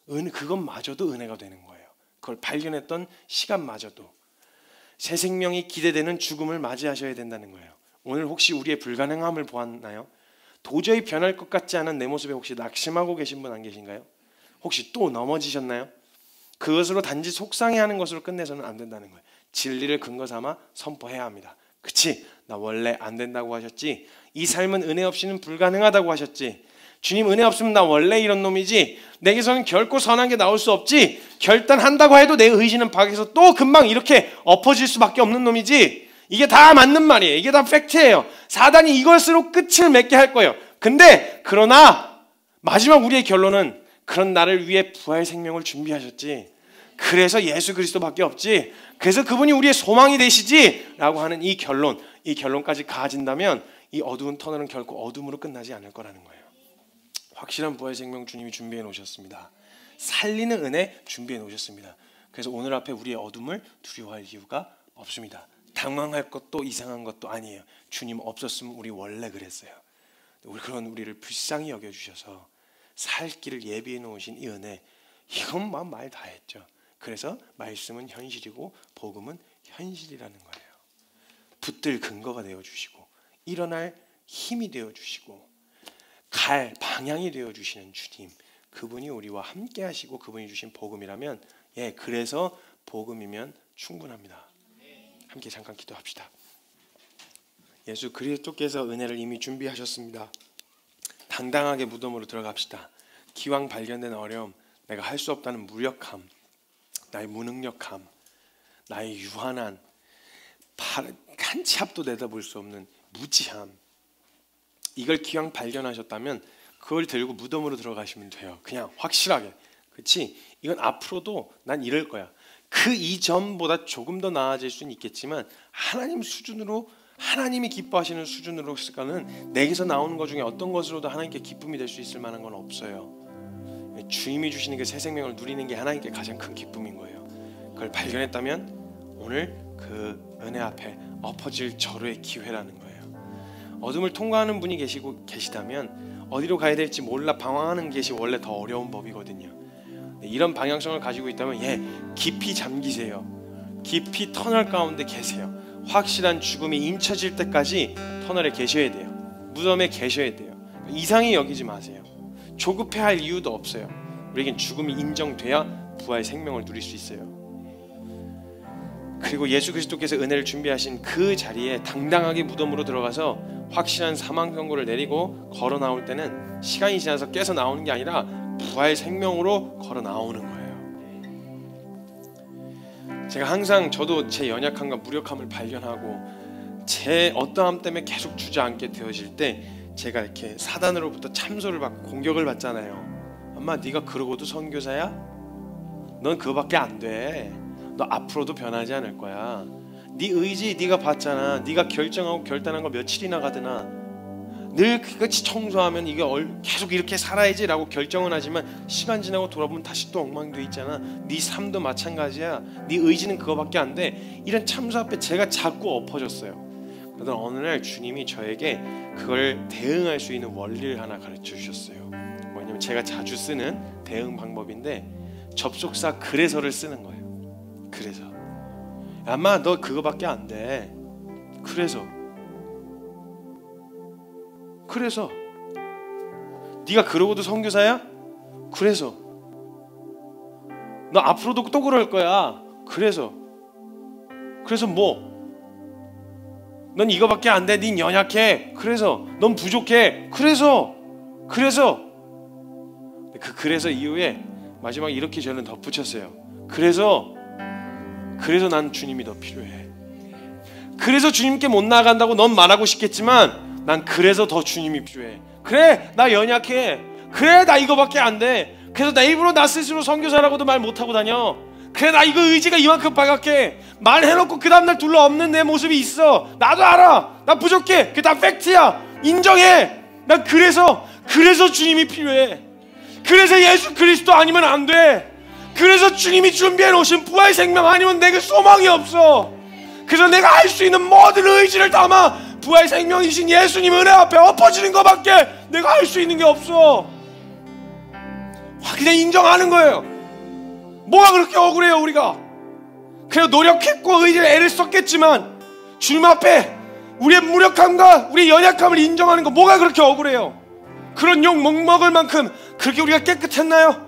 그것마저도 은혜가 되는 거예요. 그걸 발견했던 시간마저도. 새 생명이 기대되는 죽음을 맞이하셔야 된다는 거예요. 오늘 혹시 우리의 불가능함을 보았나요? 도저히 변할 것 같지 않은 내 모습에 혹시 낙심하고 계신 분 안 계신가요? 혹시 또 넘어지셨나요? 그것으로 단지 속상해하는 것으로 끝내서는 안 된다는 거예요. 진리를 근거 삼아 선포해야 합니다. 그치? 나 원래 안 된다고 하셨지? 이 삶은 은혜 없이는 불가능하다고 하셨지? 주님 은혜 없으면 나 원래 이런 놈이지? 내게서는 결코 선한 게 나올 수 없지? 결단한다고 해도 내 의지는 밖에서 또 금방 이렇게 엎어질 수밖에 없는 놈이지? 이게 다 맞는 말이에요. 이게 다 팩트예요. 사단이 이것으로 끝을 맺게 할 거예요. 그러나 마지막 우리의 결론은 그런 나를 위해 부활 생명을 준비하셨지. 그래서 예수 그리스도밖에 없지. 그래서 그분이 우리의 소망이 되시지. 라고 하는 이 결론까지 가진다면 이 어두운 터널은 결코 어둠으로 끝나지 않을 거라는 거예요. 확실한 부활 생명 주님이 준비해 놓으셨습니다. 살리는 은혜 준비해 놓으셨습니다. 그래서 오늘 앞에 우리의 어둠을 두려워할 이유가 없습니다. 당황할 것도 이상한 것도 아니에요. 주님 없었으면 우리 원래 그랬어요. 그런 우리를 불쌍히 여겨주셔서 살 길을 예비해 놓으신 이 은혜, 이것만 말 다 했죠. 그래서 말씀은 현실이고 복음은 현실이라는 거예요. 붙들 근거가 되어주시고 일어날 힘이 되어주시고 갈 방향이 되어주시는 주님, 그분이 우리와 함께 하시고 그분이 주신 복음이라면 그래서 복음이면 충분합니다. 함께 잠깐 기도합시다. 예수 그리스도께서 은혜를 이미 준비하셨습니다. 당당하게 무덤으로 들어갑시다. 기왕 발견된 어려움, 내가 할 수 없다는 무력함, 나의 무능력함, 나의 유한한 한 치 앞도 내다볼 수 없는 무지함, 이걸 기왕 발견하셨다면 그걸 들고 무덤으로 들어가시면 돼요. 그냥 확실하게. 그렇지? 이건 앞으로도 난 이럴 거야. 그 이전보다 조금 더 나아질 수는 있겠지만 하나님 수준으로, 하나님이 기뻐하시는 수준으로서는 내게서 나오는 것 중에 어떤 것으로도 하나님께 기쁨이 될 수 있을 만한 건 없어요. 주님이 주시는 그 새 생명을 누리는 게 하나님께 가장 큰 기쁨인 거예요. 그걸 발견했다면 오늘 그 은혜 앞에 엎어질 절호의 기회라는 거예요. 어둠을 통과하는 분이 계시다면 어디로 가야 될지 몰라 방황하는 것이 원래 더 어려운 법이거든요. 이런 방향성을 가지고 있다면 깊이 잠기세요. 깊이 터널 가운데 계세요. 확실한 죽음이 인쳐질 때까지 터널에 계셔야 돼요. 무덤에 계셔야 돼요. 이상히 여기지 마세요. 조급해할 이유도 없어요. 우리에겐 죽음이 인정돼야 부활 생명을 누릴 수 있어요. 그리고 예수 그리스도께서 은혜를 준비하신 그 자리에 당당하게 무덤으로 들어가서 확실한 사망 선고를 내리고 걸어 나올 때는 시간이 지나서 깨서 나오는 게 아니라 부활 생명으로 걸어 나오는 거예요. 제가 항상 저도 제 연약함과 무력함을 발견하고 제 어떠함 때문에 계속 주저앉게 되어질 때 제가 이렇게 사단으로부터 참소를 받고 공격을 받잖아요. 엄마 네가 그러고도 선교사야? 넌 그거밖에 안 돼. 너 앞으로도 변하지 않을 거야. 네 의지 네가 봤잖아. 네가 결정하고 결단한 거 며칠이나 가드나 늘 그같이 청소하면 이게 계속 이렇게 살아야지 라고 결정은 하지만 시간 지나고 돌아보면 다시 또 엉망돼 있잖아. 네 삶도 마찬가지야. 네 의지는 그거밖에 안 돼. 이런 참소 앞에 제가 자꾸 엎어졌어요. 그러다 어느 날 주님이 저에게 그걸 대응할 수 있는 원리를 하나 가르쳐 주셨어요. 뭐냐면 제가 자주 쓰는 대응 방법인데 접속사 그래서를 쓰는 거예요. 그래서 아마 너 그거밖에 안 돼. 그래서 네가 그러고도 선교사야? 그래서 너 앞으로도 또 그럴 거야. 그래서 뭐? 넌 이거밖에 안 돼. 닌 연약해. 그래서 넌 부족해. 그래서 그래서 이후에 마지막에 이렇게 저는 덧붙였어요. 그래서 난 주님이 더 필요해. 그래서 주님께 못 나간다고 넌 말하고 싶겠지만 난 그래서 더 주님이 필요해. 그래 나 연약해. 그래 나 이거밖에 안 돼. 그래서 나 일부러 나 스스로 선교사라고도 말 못하고 다녀. 그래 나 이거 의지가 이만큼 빨갛게 말해놓고 그 다음날 둘러 없는 내 모습이 있어. 나도 알아. 나 부족해. 그게 다 팩트야. 인정해. 난 그래서 주님이 필요해. 그래서 예수 그리스도 아니면 안 돼. 그래서 주님이 준비해 놓으신 부활 생명 아니면 내게 소망이 없어. 그래서 내가 할 수 있는 모든 의지를 담아 부활 생명이신 예수님 은혜 앞에 엎어지는 것밖에 내가 할 수 있는 게 없어. 그냥 인정하는 거예요. 뭐가 그렇게 억울해요 우리가. 그래서 노력했고 의지를 애를 썼겠지만 주님 앞에 우리의 무력함과 우리의 연약함을 인정하는 거 뭐가 그렇게 억울해요. 그런 욕 못 먹을 만큼 그렇게 우리가 깨끗했나요?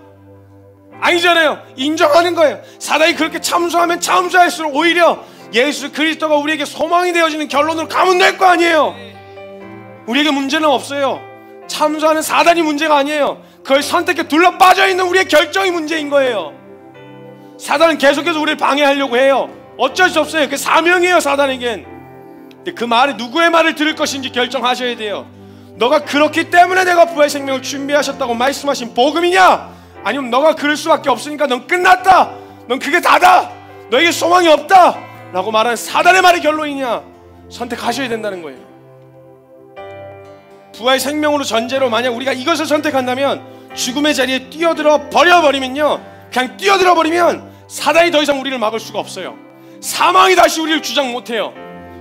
아니잖아요. 인정하는 거예요. 사단이 그렇게 참소하면 참소할수록 오히려 예수 그리스도가 우리에게 소망이 되어지는 결론으로 가면 될 거 아니에요. 우리에게 문제는 없어요. 참소하는 사단이 문제가 아니에요. 그걸 선택해 둘러 빠져있는 우리의 결정이 문제인 거예요. 사단은 계속해서 우리를 방해하려고 해요. 어쩔 수 없어요. 그게 사명이에요 사단에겐. 근데 그 말이 누구의 말을 들을 것인지 결정하셔야 돼요. 너가 그렇기 때문에 내가 부활 생명을 준비하셨다고 말씀하신 복음이냐, 아니면 너가 그럴 수밖에 없으니까 넌 끝났다, 넌 그게 다다, 너에게 소망이 없다 라고 말하는 사단의 말이 결론이냐, 선택하셔야 된다는 거예요. 부활 생명으로 전제로 만약 우리가 이것을 선택한다면 죽음의 자리에 뛰어들어 버려버리면요, 그냥 뛰어들어 버리면 사단이 더 이상 우리를 막을 수가 없어요. 사망이 다시 우리를 주장 못해요.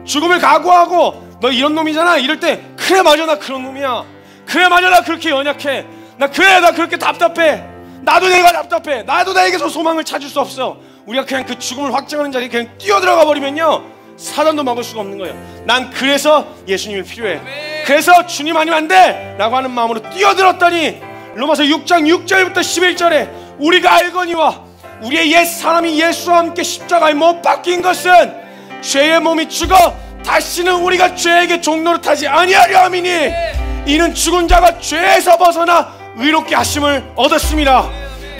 죽음을 각오하고 너 이런 놈이잖아 이럴 때 그래 맞아 나 그런 놈이야, 그래 맞아 나 그렇게 연약해, 나 그래 나 그렇게 답답해, 나도 내가 답답해, 나도 나에게서 소망을 찾을 수 없어. 우리가 그냥 그 죽음을 확정하는 자리에 그냥 뛰어들어가 버리면요 사단도 막을 수가 없는 거예요. 난 그래서 예수님이 필요해, 그래서 주님 아니면 안 돼 라고 하는 마음으로 뛰어들었더니 로마서 6장 6절부터 11절에 우리가 알거니와 우리의 옛 사람이 예수와 함께 십자가에 못 박힌 것은 죄의 몸이 죽어 다시는 우리가 죄에게 종노릇하지 아니하려 함이니 이는 죽은 자가 죄에서 벗어나 의롭게 하심을 얻었습니다.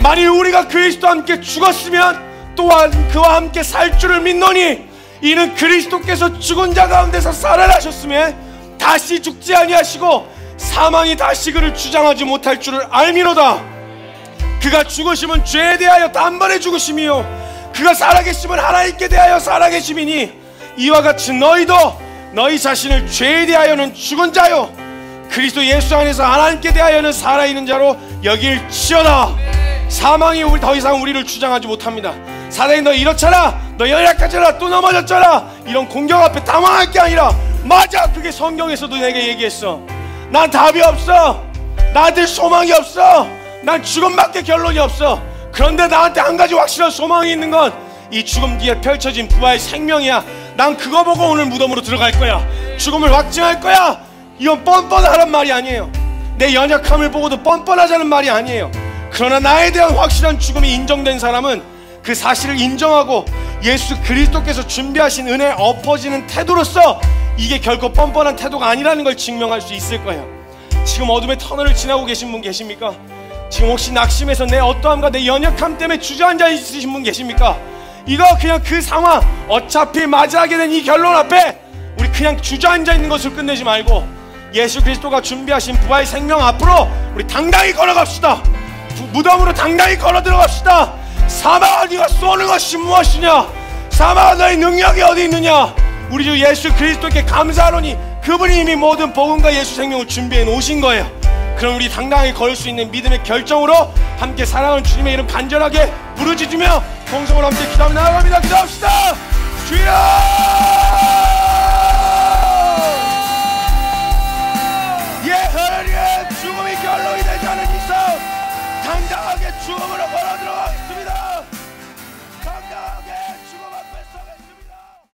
만일 우리가 그리스도와 함께 죽었으면 또한 그와 함께 살 줄을 믿노니 이는 그리스도께서 죽은 자 가운데서 살아나셨음에 다시 죽지 아니하시고 사망이 다시 그를 주장하지 못할 줄을 알미로다. 그가 죽으심은 죄에 대하여 단번에 죽으심이요 그가 살아계심은 하나님께 대하여 살아계심이니 이와 같이 너희도 너희 자신을 죄에 대하여는 죽은 자요 그리스도 예수 안에서 하나님께 대하여는 살아있는 자로 여길지어다. 사망이 더 이상 우리를 주장하지 못합니다. 사단이 너 이렇잖아, 너 연약하잖아, 또 넘어졌잖아, 이런 공격 앞에 당황할 게 아니라, 맞아, 그게 성경에서도 내게 얘기했어. 난 답이 없어, 나한테 소망이 없어, 난 죽음밖에 결론이 없어. 그런데 나한테 한 가지 확실한 소망이 있는 건 이 죽음 뒤에 펼쳐진 부활의 생명이야. 난 그거 보고 오늘 무덤으로 들어갈 거야. 죽음을 확증할 거야. 이건 뻔뻔하란 말이 아니에요. 내 연약함을 보고도 뻔뻔하자는 말이 아니에요. 그러나 나에 대한 확실한 죽음이 인정된 사람은 그 사실을 인정하고 예수 그리스도께서 준비하신 은혜에 엎어지는 태도로서 이게 결코 뻔뻔한 태도가 아니라는 걸 증명할 수 있을 거예요. 지금 어둠의 터널을 지나고 계신 분 계십니까? 지금 혹시 낙심해서 내 어떠함과 내 연약함 때문에 주저앉아 있으신 분 계십니까? 이거 그냥 그 상황, 어차피 맞이하게 된 이 결론 앞에 우리 그냥 주저앉아 있는 것을 끝내지 말고 예수 그리스도가 준비하신 부활 생명 앞으로 우리 당당히 걸어갑시다. 무덤으로 당당히 걸어 들어갑시다. 사망아, 네가 쏘는 것이 무엇이냐? 사망아, 너의 능력이 어디 있느냐? 우리 주 예수 그리스도께 감사하노니 그분이 이미 모든 복음과 예수 생명을 준비해 놓으신 거예요. 그럼 우리 당당하게 걸을 수 있는 믿음의 결정으로 함께 사랑하는 주님의 이름 간절하게 부르짖으며 동성으로 함께 기도하며 나아갑니다. 기도합시다. 주여! 예하나님, 죽음이 결론이 되지 않은 이상 당당하게 죽음으로 걸어 들어가겠습니다.